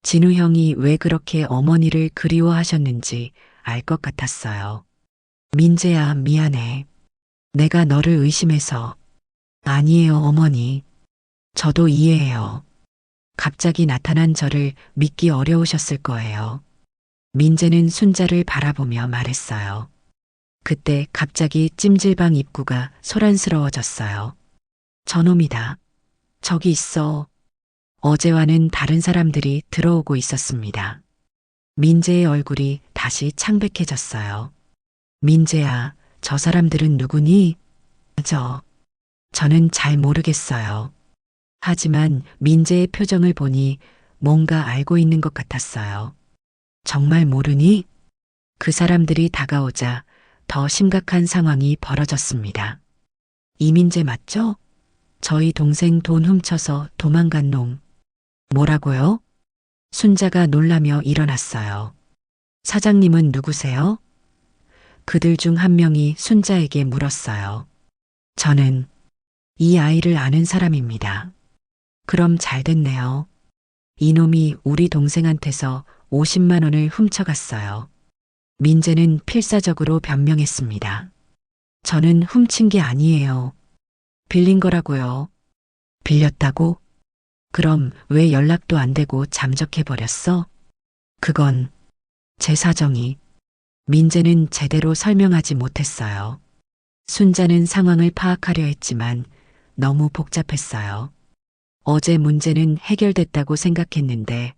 Speaker 1: 진우 형이 왜 그렇게 어머니를 그리워하셨는지 알 것 같았어요. 민재야, 미안해. 내가 너를 의심해서. 아니에요, 어머니. 저도 이해해요. 갑자기 나타난 저를 믿기 어려우셨을 거예요. 민재는 순자를 바라보며 말했어요. 그때 갑자기 찜질방 입구가 소란스러워졌어요. 저놈이다. 저기 있어. 어제와는 다른 사람들이 들어오고 있었습니다. 민재의 얼굴이 다시 창백해졌어요. 민재야, 저 사람들은 누구니? 저는 잘 모르겠어요. 하지만 민재의 표정을 보니 뭔가 알고 있는 것 같았어요. 정말 모르니? 그 사람들이 다가오자 더 심각한 상황이 벌어졌습니다. 이민재 맞죠? 저희 동생 돈 훔쳐서 도망간 놈. 뭐라고요? 순자가 놀라며 일어났어요. 사장님은 누구세요? 그들 중 한 명이 순자에게 물었어요. 저는 이 아이를 아는 사람입니다. 그럼 잘 됐네요. 이놈이 우리 동생한테서 50만 원을 훔쳐갔어요. 민재는 필사적으로 변명했습니다. 저는 훔친 게 아니에요. 빌린 거라고요. 빌렸다고? 그럼 왜 연락도 안 되고 잠적해버렸어? 그건 제 사정이. 민재는 제대로 설명하지 못했어요. 순자는 상황을 파악하려 했지만 너무 복잡했어요. 어제 문제는 해결됐다고 생각했는데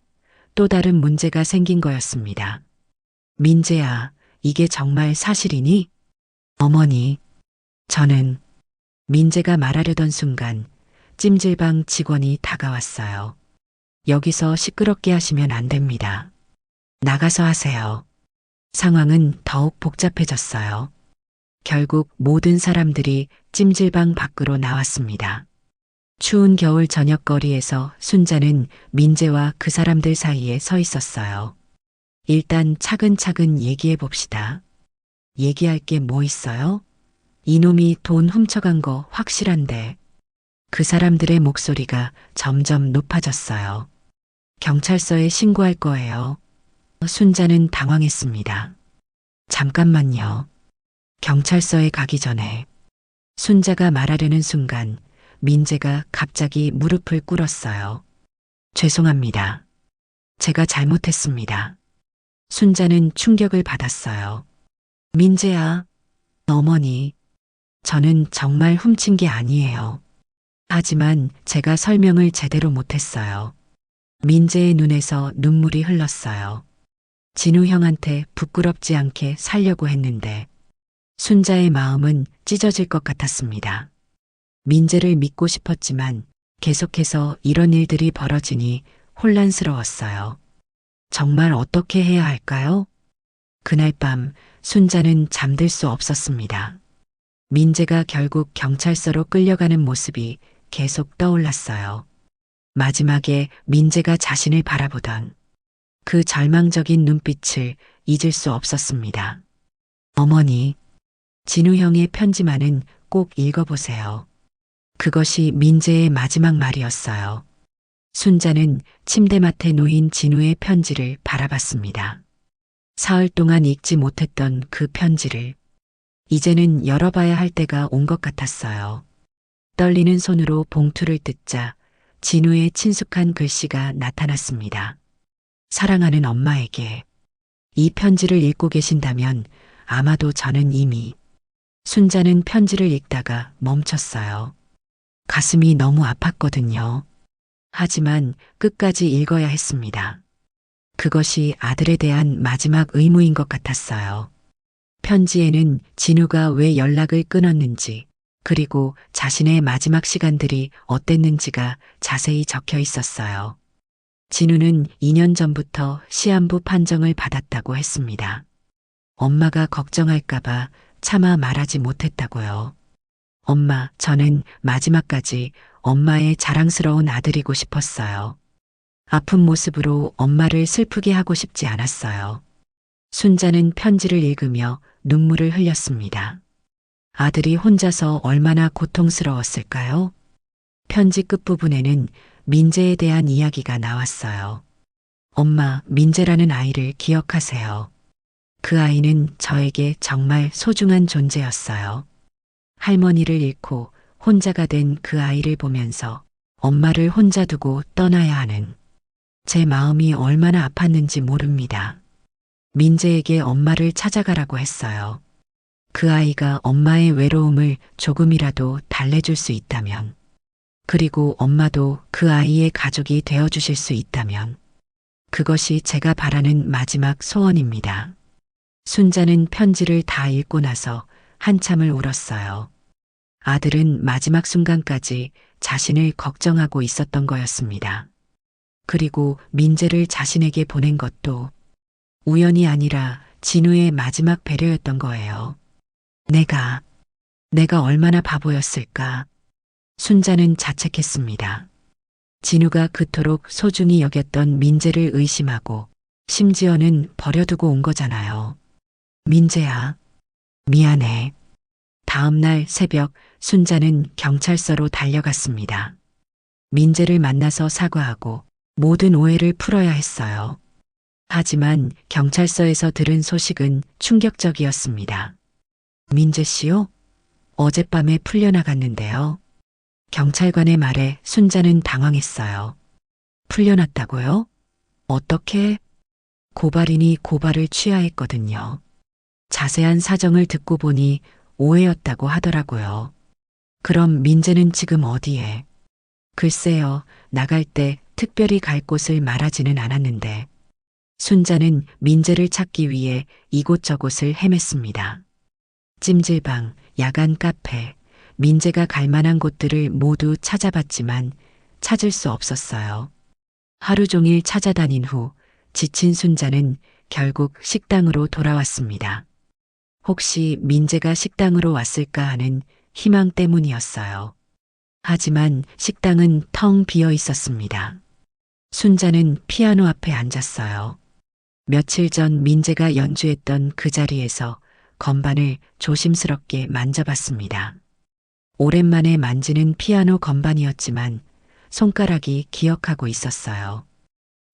Speaker 1: 또 다른 문제가 생긴 거였습니다. 민재야, 이게 정말 사실이니? 어머니, 저는 민재가 말하려던 순간 찜질방 직원이 다가왔어요. 여기서 시끄럽게 하시면 안 됩니다. 나가서 하세요. 상황은 더욱 복잡해졌어요. 결국 모든 사람들이 찜질방 밖으로 나왔습니다. 추운 겨울 저녁 거리에서 순자는 민재와 그 사람들 사이에 서 있었어요. 일단 차근차근 얘기해 봅시다. 얘기할 게 뭐 있어요? 이놈이 돈 훔쳐간 거 확실한데. 그 사람들의 목소리가 점점 높아졌어요. 경찰서에 신고할 거예요. 순자는 당황했습니다. 잠깐만요. 경찰서에 가기 전에 순자가 말하려는 순간 민재가 갑자기 무릎을 꿇었어요. 죄송합니다. 제가 잘못했습니다. 순자는 충격을 받았어요. 민재야, 어머니, 저는 정말 훔친 게 아니에요. 하지만 제가 설명을 제대로 못했어요. 민재의 눈에서 눈물이 흘렀어요. 진우 형한테 부끄럽지 않게 살려고 했는데 순자의 마음은 찢어질 것 같았습니다. 민재를 믿고 싶었지만 계속해서 이런 일들이 벌어지니 혼란스러웠어요. 정말 어떻게 해야 할까요? 그날 밤 순자는 잠들 수 없었습니다. 민재가 결국 경찰서로 끌려가는 모습이 계속 떠올랐어요. 마지막에 민재가 자신을 바라보던 그 절망적인 눈빛을 잊을 수 없었습니다. 어머니, 진우 형의 편지만은 꼭 읽어보세요. 그것이 민재의 마지막 말이었어요. 순자는 침대맡에 놓인 진우의 편지를 바라봤습니다. 사흘 동안 읽지 못했던 그 편지를 이제는 열어봐야 할 때가 온 것 같았어요. 떨리는 손으로 봉투를 뜯자 진우의 친숙한 글씨가 나타났습니다. 사랑하는 엄마에게. 이 편지를 읽고 계신다면 아마도 저는 이미. 순자는 편지를 읽다가 멈췄어요. 가슴이 너무 아팠거든요. 하지만 끝까지 읽어야 했습니다. 그것이 아들에 대한 마지막 의무인 것 같았어요. 편지에는 진우가 왜 연락을 끊었는지, 그리고 자신의 마지막 시간들이 어땠는지가 자세히 적혀 있었어요. 진우는 2년 전부터 시한부 판정을 받았다고 했습니다. 엄마가 걱정할까봐 차마 말하지 못했다고요. 엄마, 저는 마지막까지 엄마의 자랑스러운 아들이고 싶었어요. 아픈 모습으로 엄마를 슬프게 하고 싶지 않았어요. 순자는 편지를 읽으며 눈물을 흘렸습니다. 아들이 혼자서 얼마나 고통스러웠을까요? 편지 끝부분에는 민재에 대한 이야기가 나왔어요. 엄마, 민재라는 아이를 기억하세요. 그 아이는 저에게 정말 소중한 존재였어요. 할머니를 잃고 혼자가 된 그 아이를 보면서 엄마를 혼자 두고 떠나야 하는 제 마음이 얼마나 아팠는지 모릅니다. 민재에게 엄마를 찾아가라고 했어요. 그 아이가 엄마의 외로움을 조금이라도 달래줄 수 있다면, 그리고 엄마도 그 아이의 가족이 되어주실 수 있다면, 그것이 제가 바라는 마지막 소원입니다. 순자는 편지를 다 읽고 나서 한참을 울었어요. 아들은 마지막 순간까지 자신을 걱정하고 있었던 거였습니다. 그리고 민재를 자신에게 보낸 것도 우연이 아니라 진우의 마지막 배려였던 거예요. 내가 얼마나 바보였을까. 순자는 자책했습니다. 진우가 그토록 소중히 여겼던 민재를 의심하고 심지어는 버려두고 온 거잖아요. 민재야, 미안해. 다음 날 새벽 순자는 경찰서로 달려갔습니다. 민재를 만나서 사과하고 모든 오해를 풀어야 했어요. 하지만 경찰서에서 들은 소식은 충격적이었습니다. 민재 씨요? 어젯밤에 풀려나갔는데요. 경찰관의 말에 순자는 당황했어요. 풀려났다고요? 어떻게? 고발인이 고발을 취하했거든요. 자세한 사정을 듣고 보니 오해였다고 하더라고요. 그럼 민재는 지금 어디에? 글쎄요, 나갈 때 특별히 갈 곳을 말하지는 않았는데, 순자는 민재를 찾기 위해 이곳저곳을 헤맸습니다. 찜질방, 야간 카페, 민재가 갈 만한 곳들을 모두 찾아봤지만 찾을 수 없었어요. 하루 종일 찾아다닌 후 지친 순자는 결국 식당으로 돌아왔습니다. 혹시 민재가 식당으로 왔을까 하는 희망 때문이었어요. 하지만 식당은 텅 비어 있었습니다. 순자는 피아노 앞에 앉았어요. 며칠 전 민재가 연주했던 그 자리에서 건반을 조심스럽게 만져봤습니다. 오랜만에 만지는 피아노 건반이었지만 손가락이 기억하고 있었어요.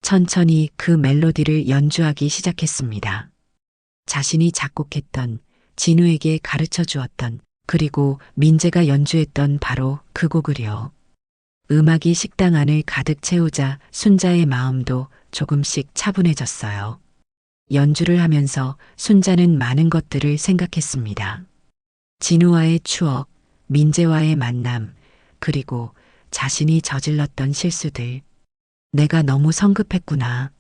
Speaker 1: 천천히 그 멜로디를 연주하기 시작했습니다. 자신이 작곡했던, 진우에게 가르쳐 주었던, 그리고 민재가 연주했던 바로 그 곡을요. 음악이 식당 안을 가득 채우자 순자의 마음도 조금씩 차분해졌어요. 연주를 하면서 순자는 많은 것들을 생각했습니다. 진우와의 추억, 민재와의 만남, 그리고 자신이 저질렀던 실수들. 내가 너무 성급했구나.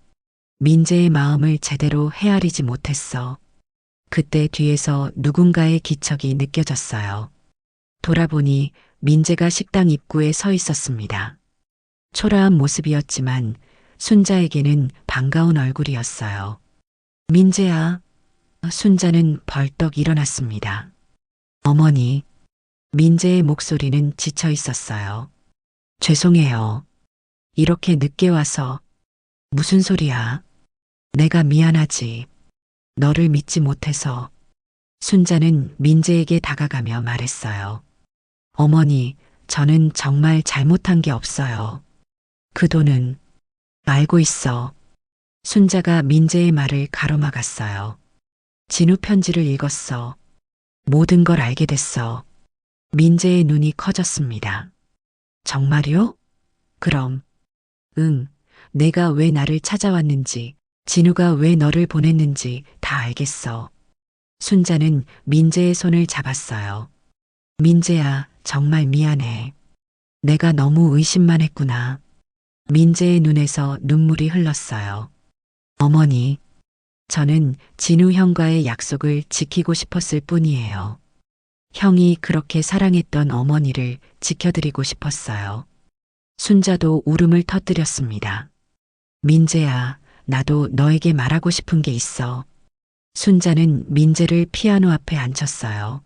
Speaker 1: 민재의 마음을 제대로 헤아리지 못했어. 그때 뒤에서 누군가의 기척이 느껴졌어요. 돌아보니 민재가 식당 입구에 서 있었습니다. 초라한 모습이었지만 순자에게는 반가운 얼굴이었어요. 민재야. 순자는 벌떡 일어났습니다. 어머니. 민재의 목소리는 지쳐 있었어요. 죄송해요. 이렇게 늦게 와서. 무슨 소리야? 내가 미안하지. 너를 믿지 못해서. 순자는 민재에게 다가가며 말했어요. 어머니, 저는 정말 잘못한 게 없어요. 그 돈은 알고 있어. 순자가 민재의 말을 가로막았어요. 진우 편지를 읽었어. 모든 걸 알게 됐어. 민재의 눈이 커졌습니다. 정말요? 그럼. 응, 내가 왜 나를 찾아왔는지, 진우가 왜 너를 보냈는지 다 알겠어. 순자는 민재의 손을 잡았어요. 민재야, 정말 미안해. 내가 너무 의심만 했구나. 민재의 눈에서 눈물이 흘렀어요. 어머니, 저는 진우 형과의 약속을 지키고 싶었을 뿐이에요. 형이 그렇게 사랑했던 어머니를 지켜드리고 싶었어요. 순자도 울음을 터뜨렸습니다. 민재야, 나도 너에게 말하고 싶은 게 있어. 순자는 민재를 피아노 앞에 앉혔어요.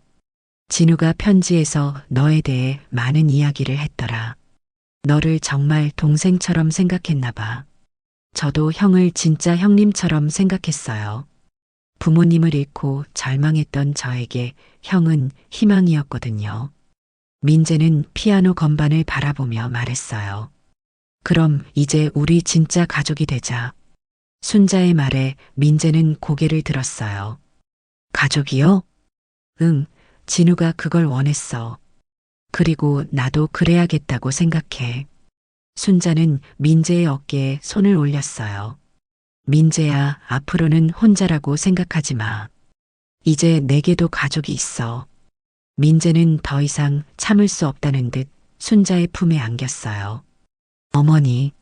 Speaker 1: 진우가 편지에서 너에 대해 많은 이야기를 했더라. 너를 정말 동생처럼 생각했나 봐. 저도 형을 진짜 형님처럼 생각했어요. 부모님을 잃고 절망했던 저에게 형은 희망이었거든요. 민재는 피아노 건반을 바라보며 말했어요. 그럼 이제 우리 진짜 가족이 되자. 순자의 말에 민재는 고개를 들었어요. 가족이요? 응, 진우가 그걸 원했어. 그리고 나도 그래야겠다고 생각해. 순자는 민재의 어깨에 손을 올렸어요. 민재야, 앞으로는 혼자라고 생각하지 마. 이제 내게도 가족이 있어. 민재는 더 이상 참을 수 없다는 듯 순자의 품에 안겼어요. 어머니,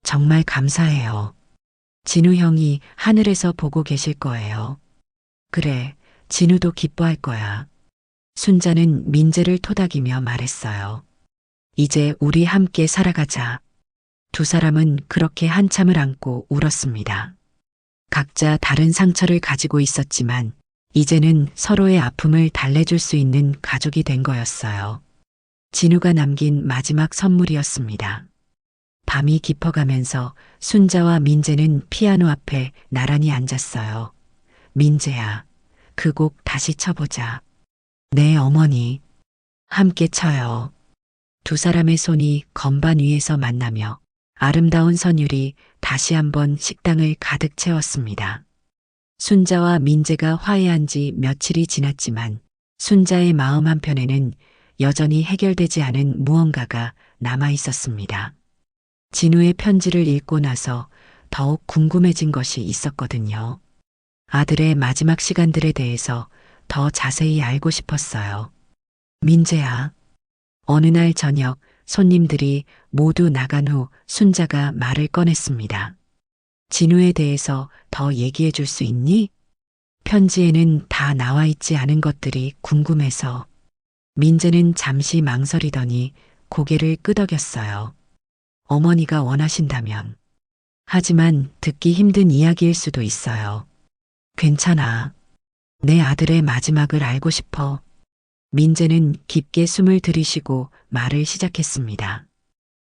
Speaker 1: 정말 감사해요. 진우 형이 하늘에서 보고 계실 거예요. 그래, 진우도 기뻐할 거야. 순자는 민재를 토닥이며 말했어요. 이제 우리 함께 살아가자. 두 사람은 그렇게 한참을 안고 울었습니다. 각자 다른 상처를 가지고 있었지만 이제는 서로의 아픔을 달래줄 수 있는 가족이 된 거였어요. 진우가 남긴 마지막 선물이었습니다. 밤이 깊어가면서 순자와 민재는 피아노 앞에 나란히 앉았어요. 민재야, 그 곡 다시 쳐보자. 네, 어머니. 함께 쳐요. 두 사람의 손이 건반 위에서 만나며 아름다운 선율이 다시 한번 식당을 가득 채웠습니다. 순자와 민재가 화해한 지 며칠이 지났지만 순자의 마음 한편에는 여전히 해결되지 않은 무언가가 남아 있었습니다. 진우의 편지를 읽고 나서 더욱 궁금해진 것이 있었거든요. 아들의 마지막 시간들에 대해서 더 자세히 알고 싶었어요. 민재야. 어느 날 저녁 손님들이 모두 나간 후 순자가 말을 꺼냈습니다. 진우에 대해서 더 얘기해 줄 수 있니? 편지에는 다 나와 있지 않은 것들이 궁금해서. 민재는 잠시 망설이더니 고개를 끄덕였어요. 어머니가 원하신다면. 하지만 듣기 힘든 이야기일 수도 있어요. 괜찮아. 내 아들의 마지막을 알고 싶어. 민재는 깊게 숨을 들이쉬고 말을 시작했습니다.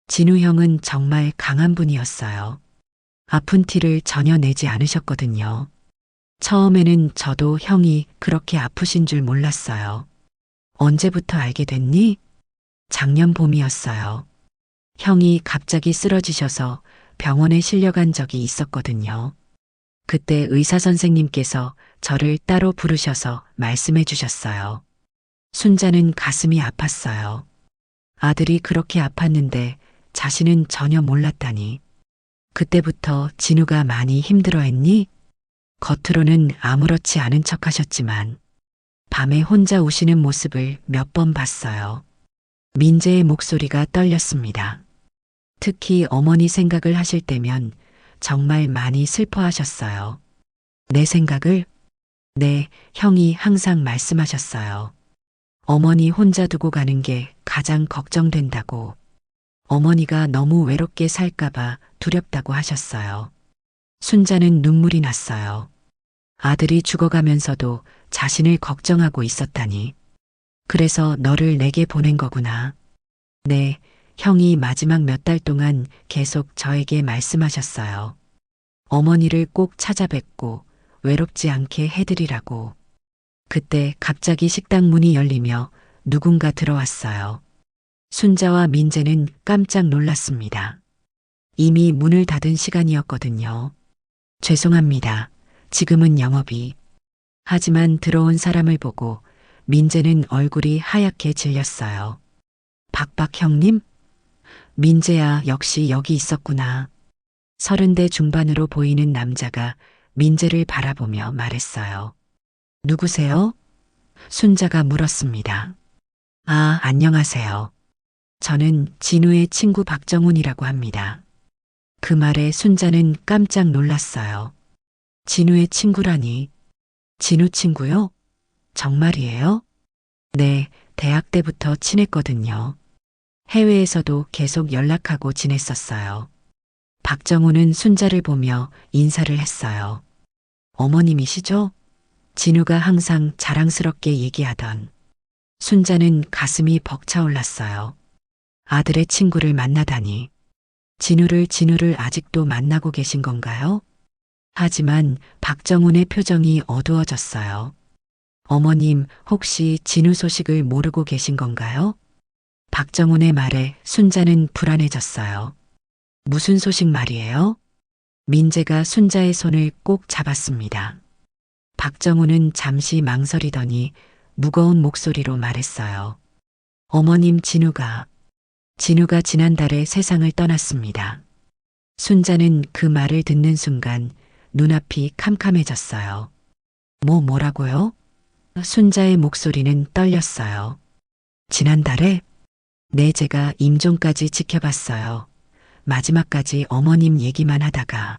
Speaker 1: 진우 형은 정말 강한 분이었어요. 아픈 티를 전혀 내지 않으셨거든요. 처음에는 저도 형이 그렇게 아프신 줄 몰랐어요. 언제부터 알게 됐니? 작년 봄이었어요. 형이 갑자기 쓰러지셔서 병원에 실려간 적이 있었거든요. 그때 의사 선생님께서 저를 따로 부르셔서 말씀해 주셨어요. 순자는 가슴이 아팠어요. 아들이 그렇게 아팠는데 자신은 전혀 몰랐다니. 그때부터 진우가 많이 힘들어했니? 겉으로는 아무렇지 않은 척 하셨지만 밤에 혼자 우시는 모습을 몇 번 봤어요. 민재의 목소리가 떨렸습니다. 특히 어머니 생각을 하실 때면 정말 많이 슬퍼하셨어요. 내 생각을? 네, 형이 항상 말씀하셨어요. 어머니 혼자 두고 가는 게 가장 걱정된다고. 어머니가 너무 외롭게 살까봐 두렵다고 하셨어요. 순자는 눈물이 났어요. 아들이 죽어가면서도 자신을 걱정하고 있었다니. 그래서 너를 내게 보낸 거구나. 네, 형이 마지막 몇 달 동안 계속 저에게 말씀하셨어요. 어머니를 꼭 찾아뵙고 외롭지 않게 해드리라고. 그때 갑자기 식당 문이 열리며 누군가 들어왔어요. 순자와 민재는 깜짝 놀랐습니다. 이미 문을 닫은 시간이었거든요. 죄송합니다. 지금은 영업이. 하지만 들어온 사람을 보고 민재는 얼굴이 하얗게 질렸어요. 박박 형님? 민재야, 역시 여기 있었구나. 30대 중반으로 보이는 남자가 민재를 바라보며 말했어요. 누구세요? 순자가 물었습니다. 아, 안녕하세요. 저는 진우의 친구 박정훈이라고 합니다. 그 말에 순자는 깜짝 놀랐어요. 진우의 친구라니. 진우 친구요? 정말이에요? 네, 대학 때부터 친했거든요. 해외에서도 계속 연락하고 지냈었어요. 박정훈은 순자를 보며 인사를 했어요. 어머님이시죠? 진우가 항상 자랑스럽게 얘기하던. 순자는 가슴이 벅차올랐어요. 아들의 친구를 만나다니. 진우를 아직도 만나고 계신 건가요? 하지만 박정훈의 표정이 어두워졌어요. 어머님, 혹시 진우 소식을 모르고 계신 건가요? 박정훈의 말에 순자는 불안해졌어요. 무슨 소식 말이에요? 민재가 순자의 손을 꼭 잡았습니다. 박정훈은 잠시 망설이더니 무거운 목소리로 말했어요. 어머님, 진우가 지난달에 세상을 떠났습니다. 순자는 그 말을 듣는 순간 눈앞이 캄캄해졌어요. 뭐라고요? 순자의 목소리는 떨렸어요. 지난달에? 네, 제가 임종까지 지켜봤어요. 마지막까지 어머님 얘기만 하다가.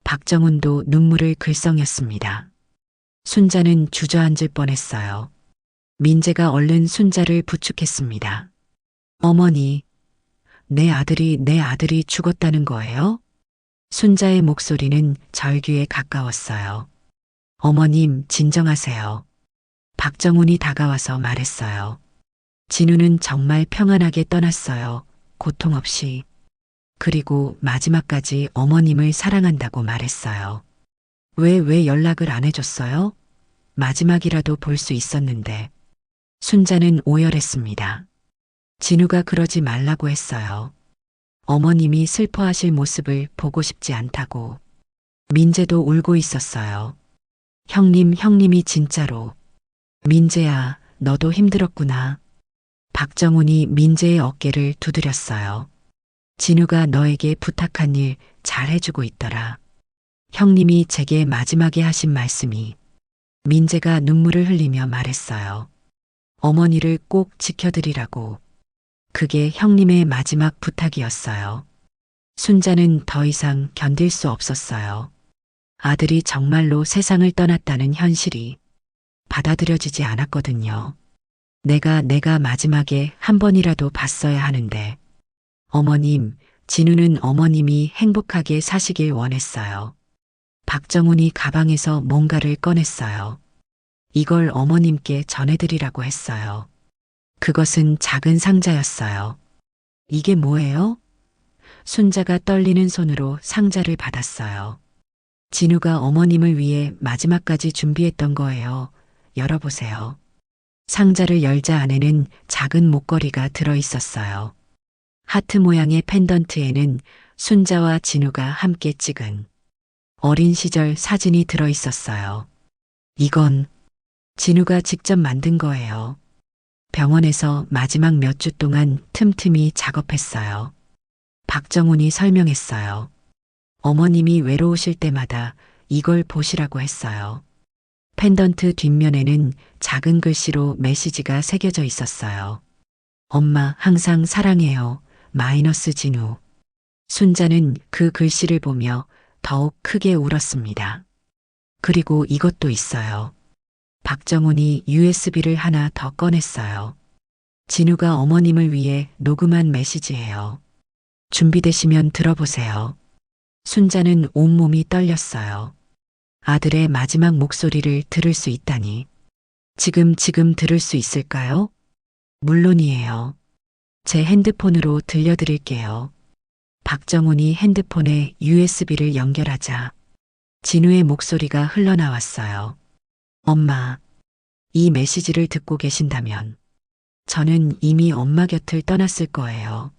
Speaker 1: 박정훈도 눈물을 글썽였습니다. 순자는 주저앉을 뻔했어요. 민재가 얼른 순자를 부축했습니다. 어머니, 내 아들이 죽었다는 거예요? 순자의 목소리는 절규에 가까웠어요. 어머님, 진정하세요. 박정훈이 다가와서 말했어요. 진우는 정말 평안하게 떠났어요. 고통 없이. 그리고 마지막까지 어머님을 사랑한다고 말했어요. 왜 연락을 안 해줬어요? 마지막이라도 볼 수 있었는데. 순자는 오열했습니다. 진우가 그러지 말라고 했어요. 어머님이 슬퍼하실 모습을 보고 싶지 않다고. 민재도 울고 있었어요. 형님이 진짜로. 민재야, 너도 힘들었구나. 박정훈이 민재의 어깨를 두드렸어요. 진우가 너에게 부탁한 일 잘 해주고 있더라. 형님이 제게 마지막에 하신 말씀이. 민재가 눈물을 흘리며 말했어요. 어머니를 꼭 지켜드리라고. 그게 형님의 마지막 부탁이었어요. 순자는 더 이상 견딜 수 없었어요. 아들이 정말로 세상을 떠났다는 현실이 받아들여지지 않았거든요. 내가 마지막에 한 번이라도 봤어야 하는데. 어머님, 진우는 어머님이 행복하게 사시길 원했어요. 박정훈이 가방에서 뭔가를 꺼냈어요. 이걸 어머님께 전해드리라고 했어요. 그것은 작은 상자였어요. 이게 뭐예요? 순자가 떨리는 손으로 상자를 받았어요. 진우가 어머님을 위해 마지막까지 준비했던 거예요. 열어보세요. 상자를 열자 안에는 작은 목걸이가 들어 있었어요. 하트 모양의 펜던트에는 순자와 진우가 함께 찍은 어린 시절 사진이 들어 있었어요. 이건 진우가 직접 만든 거예요. 병원에서 마지막 몇 주 동안 틈틈이 작업했어요. 박정훈이 설명했어요. 어머님이 외로우실 때마다 이걸 보시라고 했어요. 펜던트 뒷면에는 작은 글씨로 메시지가 새겨져 있었어요. 엄마 항상 사랑해요. 마이너스 진우. 순자는 그 글씨를 보며 더욱 크게 울었습니다. 그리고 이것도 있어요. 박정훈이 USB를 하나 더 꺼냈어요. 진우가 어머님을 위해 녹음한 메시지예요. 준비되시면 들어보세요. 순자는 온몸이 떨렸어요. 아들의 마지막 목소리를 들을 수 있다니. 지금 들을 수 있을까요? 물론이에요. 제 핸드폰으로 들려드릴게요. 박정훈이 핸드폰에 USB를 연결하자 진우의 목소리가 흘러나왔어요. 엄마, 이 메시지를 듣고 계신다면 저는 이미 엄마 곁을 떠났을 거예요.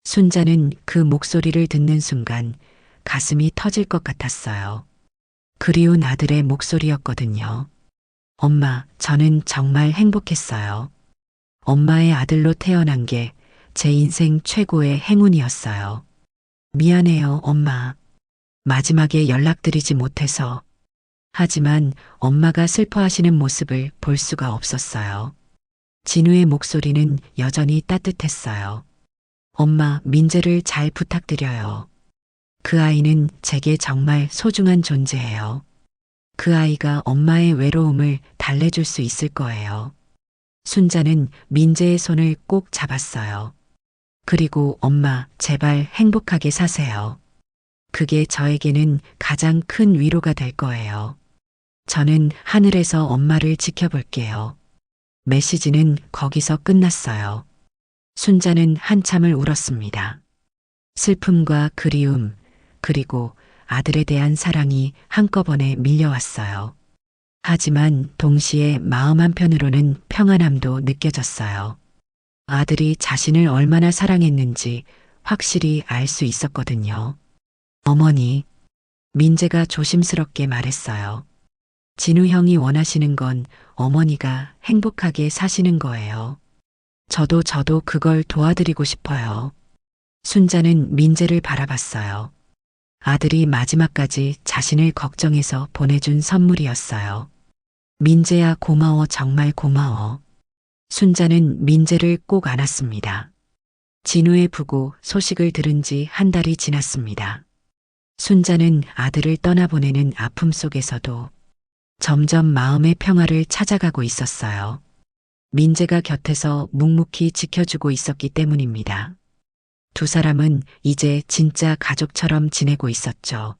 Speaker 1: 순자는 그 목소리를 듣는 순간 가슴이 터질 것 같았어요. 그리운 아들의 목소리였거든요. 엄마, 저는 정말 행복했어요. 엄마의 아들로 태어난 게 제 인생 최고의 행운이었어요. 미안해요, 엄마. 마지막에 연락드리지 못해서. 하지만 엄마가 슬퍼하시는 모습을 볼 수가 없었어요. 진우의 목소리는 여전히 따뜻했어요. 엄마, 민재를 잘 부탁드려요. 그 아이는 제게 정말 소중한 존재예요. 그 아이가 엄마의 외로움을 달래줄 수 있을 거예요. 순자는 민재의 손을 꼭 잡았어요. 그리고 엄마, 제발 행복하게 사세요. 그게 저에게는 가장 큰 위로가 될 거예요. 저는 하늘에서 엄마를 지켜볼게요. 메시지는 거기서 끝났어요. 순자는 한참을 울었습니다. 슬픔과 그리움, 그리고 아들에 대한 사랑이 한꺼번에 밀려왔어요. 하지만 동시에 마음 한편으로는 평안함도 느껴졌어요. 아들이 자신을 얼마나 사랑했는지 확실히 알 수 있었거든요. 어머니, 민재가 조심스럽게 말했어요. 진우 형이 원하시는 건 어머니가 행복하게 사시는 거예요. 저도 그걸 도와드리고 싶어요. 순자는 민재를 바라봤어요. 아들이 마지막까지 자신을 걱정해서 보내준 선물이었어요. 민재야, 고마워, 정말 고마워. 순자는 민재를 꼭 안았습니다. 진우의 부고 소식을 들은 지 한 달이 지났습니다. 순자는 아들을 떠나보내는 아픔 속에서도 점점 마음의 평화를 찾아가고 있었어요. 민재가 곁에서 묵묵히 지켜주고 있었기 때문입니다. 두 사람은 이제 진짜 가족처럼 지내고 있었죠.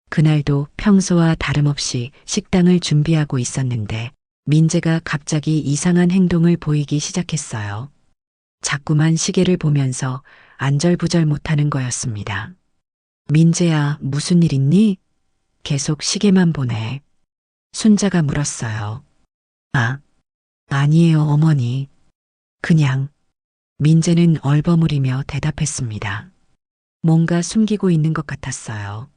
Speaker 1: 그날도 평소와 다름없이 식당을 준비하고 있었는데 민재가 갑자기 이상한 행동을 보이기 시작했어요. 자꾸만 시계를 보면서 안절부절 못하는 거였습니다. 민재야, 무슨 일 있니? 계속 시계만 보네. 순자가 물었어요. 아니에요, 어머니. 그냥. 민재는 얼버무리며 대답했습니다. 뭔가 숨기고 있는 것 같았어요.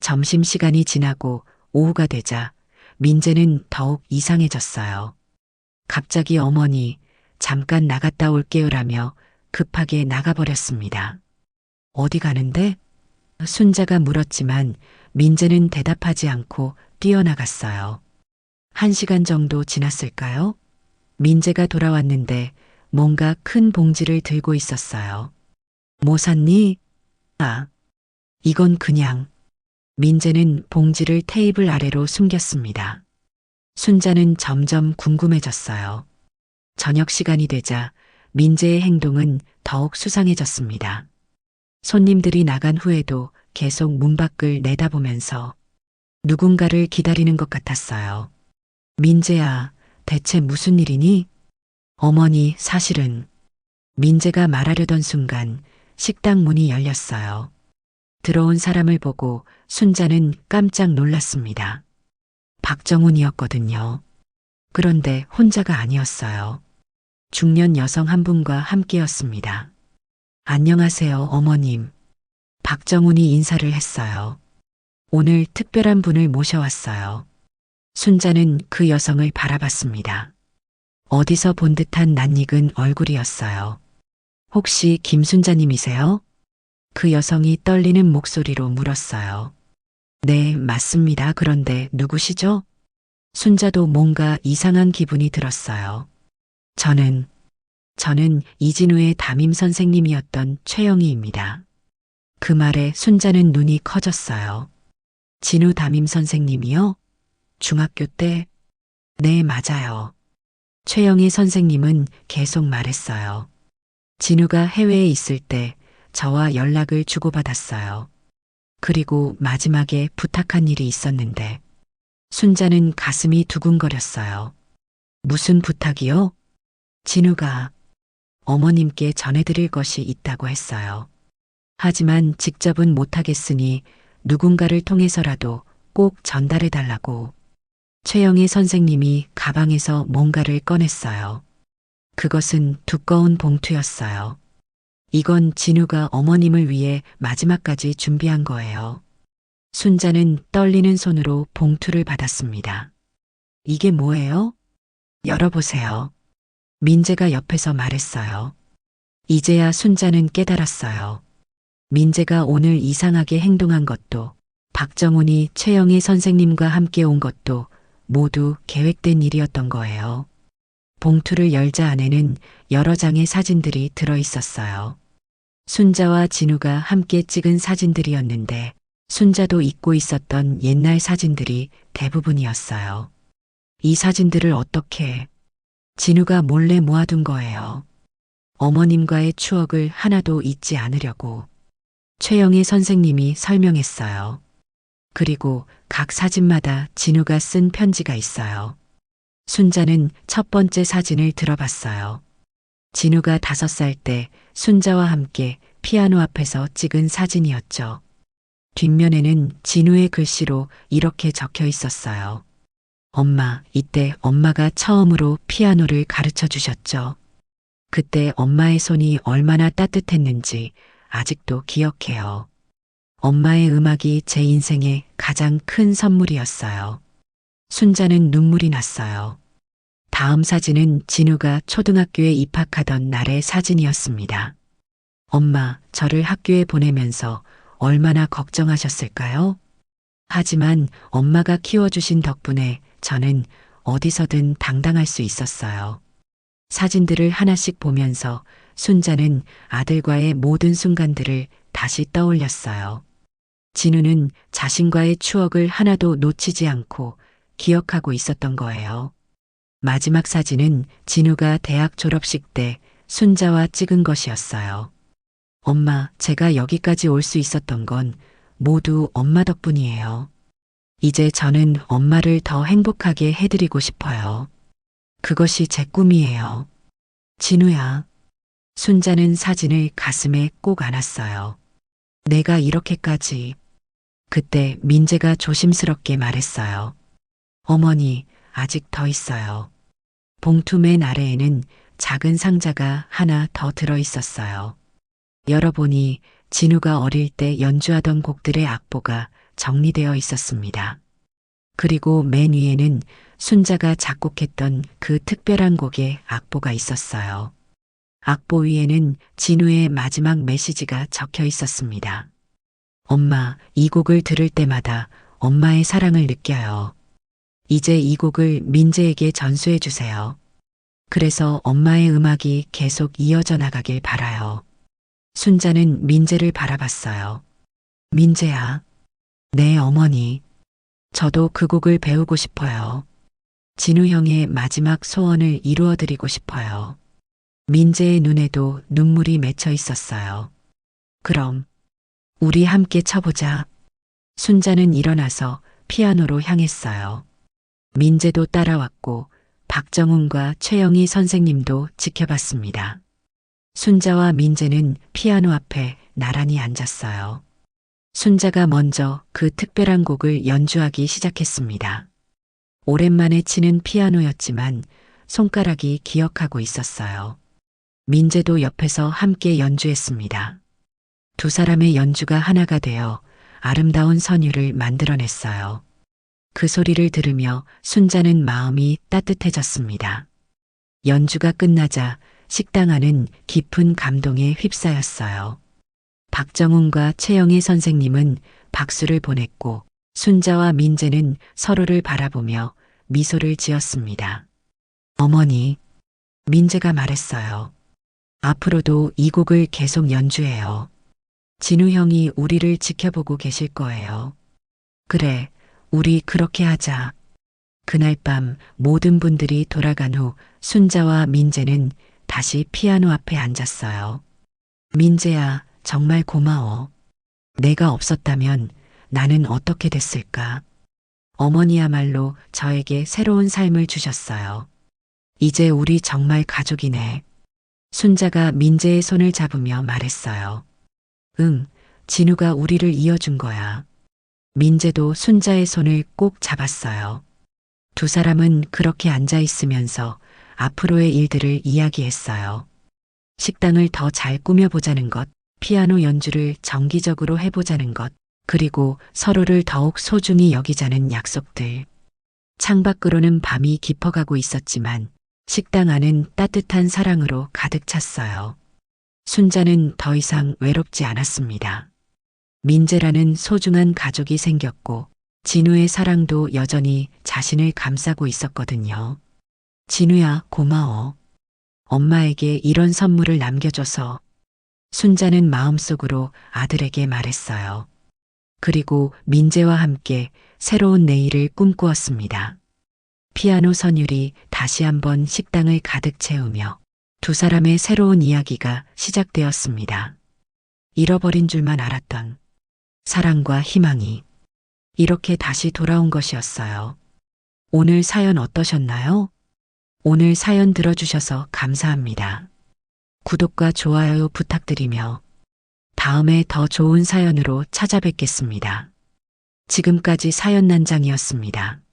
Speaker 1: 점심시간이 지나고 오후가 되자 민재는 더욱 이상해졌어요. 갑자기 어머니, 잠깐 나갔다 올게요라며 급하게 나가버렸습니다. 어디 가는데? 순자가 물었지만 민재는 대답하지 않고 뛰어나갔어요. 1시간 정도 지났을까요? 민재가 돌아왔는데 뭔가 큰 봉지를 들고 있었어요. 뭐 샀니? 아, 이건 그냥. 민재는 봉지를 테이블 아래로 숨겼습니다. 순자는 점점 궁금해졌어요. 저녁 시간이 되자 민재의 행동은 더욱 수상해졌습니다. 손님들이 나간 후에도 계속 문 밖을 내다보면서 누군가를 기다리는 것 같았어요. 민재야, 대체 무슨 일이니? 어머니, 사실은. 민재가 말하려던 순간 식당 문이 열렸어요. 들어온 사람을 보고 순자는 깜짝 놀랐습니다. 박정훈이었거든요. 그런데 혼자가 아니었어요. 중년 여성 한 분과 함께였습니다. 안녕하세요, 어머님. 박정훈이 인사를 했어요. 오늘 특별한 분을 모셔왔어요. 순자는 그 여성을 바라봤습니다. 어디서 본 듯한 낯익은 얼굴이었어요. 혹시 김순자님이세요? 그 여성이 떨리는 목소리로 물었어요. 네, 맞습니다. 그런데 누구시죠? 순자도 뭔가 이상한 기분이 들었어요. 저는 이진우의 담임 선생님이었던 최영희입니다. 그 말에 순자는 눈이 커졌어요. 진우 담임 선생님이요? 중학교 때? 네, 맞아요. 최영희 선생님은 계속 말했어요. 진우가 해외에 있을 때 저와 연락을 주고받았어요. 그리고 마지막에 부탁한 일이 있었는데 순자는 가슴이 두근거렸어요. 무슨 부탁이요? 진우가 어머님께 전해드릴 것이 있다고 했어요. 하지만 직접은 못하겠으니 누군가를 통해서라도 꼭 전달해달라고. 최영희 선생님이 가방에서 뭔가를 꺼냈어요. 그것은 두꺼운 봉투였어요. 이건 진우가 어머님을 위해 마지막까지 준비한 거예요. 순자는 떨리는 손으로 봉투를 받았습니다. 이게 뭐예요? 열어보세요. 민재가 옆에서 말했어요. 이제야 순자는 깨달았어요. 민재가 오늘 이상하게 행동한 것도, 박정훈이 최영희 선생님과 함께 온 것도 모두 계획된 일이었던 거예요. 봉투를 열자 안에는 여러 장의 사진들이 들어 있었어요. 순자와 진우가 함께 찍은 사진들이었는데 순자도 잊고 있었던 옛날 사진들이 대부분이었어요. 이 사진들을 어떻게 진우가 몰래 모아둔 거예요. 어머님과의 추억을 하나도 잊지 않으려고. 최영희 선생님이 설명했어요. 그리고 각 사진마다 진우가 쓴 편지가 있어요. 순자는 첫 번째 사진을 들어봤어요. 진우가 5살 때 순자와 함께 피아노 앞에서 찍은 사진이었죠. 뒷면에는 진우의 글씨로 이렇게 적혀 있었어요. 엄마, 이때 엄마가 처음으로 피아노를 가르쳐 주셨죠. 그때 엄마의 손이 얼마나 따뜻했는지 아직도 기억해요. 엄마의 음악이 제 인생의 가장 큰 선물이었어요. 순자는 눈물이 났어요. 다음 사진은 진우가 초등학교에 입학하던 날의 사진이었습니다. 엄마, 저를 학교에 보내면서 얼마나 걱정하셨을까요? 하지만 엄마가 키워주신 덕분에 저는 어디서든 당당할 수 있었어요. 사진들을 하나씩 보면서 순자는 아들과의 모든 순간들을 다시 떠올렸어요. 진우는 자신과의 추억을 하나도 놓치지 않고 기억하고 있었던 거예요. 마지막 사진은 진우가 대학 졸업식 때 순자와 찍은 것이었어요. 엄마, 제가 여기까지 올 수 있었던 건 모두 엄마 덕분이에요. 이제 저는 엄마를 더 행복하게 해드리고 싶어요. 그것이 제 꿈이에요. 진우야. 순자는 사진을 가슴에 꼭 안았어요. 내가 이렇게까지. 그때 민재가 조심스럽게 말했어요. 어머니, 아직 더 있어요. 봉투 맨 아래에는 작은 상자가 하나 더 들어 있었어요. 열어보니 진우가 어릴 때 연주하던 곡들의 악보가 정리되어 있었습니다. 그리고 맨 위에는 순자가 작곡했던 그 특별한 곡의 악보가 있었어요. 악보 위에는 진우의 마지막 메시지가 적혀 있었습니다. 엄마, 이 곡을 들을 때마다 엄마의 사랑을 느껴요. 이제 이 곡을 민재에게 전수해 주세요. 그래서 엄마의 음악이 계속 이어져 나가길 바라요. 순자는 민재를 바라봤어요. 민재야, 네 어머니. 저도 그 곡을 배우고 싶어요. 진우 형의 마지막 소원을 이루어드리고 싶어요. 민재의 눈에도 눈물이 맺혀 있었어요. 그럼 우리 함께 쳐보자. 순자는 일어나서 피아노로 향했어요. 민재도 따라왔고 박정훈과 최영희 선생님도 지켜봤습니다. 순자와 민재는 피아노 앞에 나란히 앉았어요. 순자가 먼저 그 특별한 곡을 연주하기 시작했습니다. 오랜만에 치는 피아노였지만 손가락이 기억하고 있었어요. 민재도 옆에서 함께 연주했습니다. 두 사람의 연주가 하나가 되어 아름다운 선율을 만들어냈어요. 그 소리를 들으며 순자는 마음이 따뜻해졌습니다. 연주가 끝나자 식당 안은 깊은 감동에 휩싸였어요. 박정훈과 최영희 선생님은 박수를 보냈고 순자와 민재는 서로를 바라보며 미소를 지었습니다. 어머니, 민재가 말했어요. 앞으로도 이 곡을 계속 연주해요. 진우 형이 우리를 지켜보고 계실 거예요. 그래, 우리 그렇게 하자. 그날 밤 모든 분들이 돌아간 후 순자와 민재는 다시 피아노 앞에 앉았어요. 민재야, 정말 고마워. 내가 없었다면 나는 어떻게 됐을까? 어머니야말로 저에게 새로운 삶을 주셨어요. 이제 우리 정말 가족이네. 순자가 민재의 손을 잡으며 말했어요. 응, 진우가 우리를 이어준 거야. 민재도 순자의 손을 꼭 잡았어요. 두 사람은 그렇게 앉아 있으면서 앞으로의 일들을 이야기했어요. 식당을 더 잘 꾸며보자는 것, 피아노 연주를 정기적으로 해보자는 것, 그리고 서로를 더욱 소중히 여기자는 약속들. 창밖으로는 밤이 깊어가고 있었지만 식당 안은 따뜻한 사랑으로 가득 찼어요. 순자는 더 이상 외롭지 않았습니다. 민재라는 소중한 가족이 생겼고 진우의 사랑도 여전히 자신을 감싸고 있었거든요. 진우야, 고마워. 엄마에게 이런 선물을 남겨줘서. 순자는 마음속으로 아들에게 말했어요. 그리고 민재와 함께 새로운 내일을 꿈꾸었습니다. 피아노 선율이 다시 한번 식당을 가득 채우며 두 사람의 새로운 이야기가 시작되었습니다. 잃어버린 줄만 알았던 사랑과 희망이 이렇게 다시 돌아온 것이었어요. 오늘 사연 어떠셨나요? 오늘 사연 들어주셔서 감사합니다. 구독과 좋아요 부탁드리며 다음에 더 좋은 사연으로 찾아뵙겠습니다. 지금까지 사연난장이었습니다.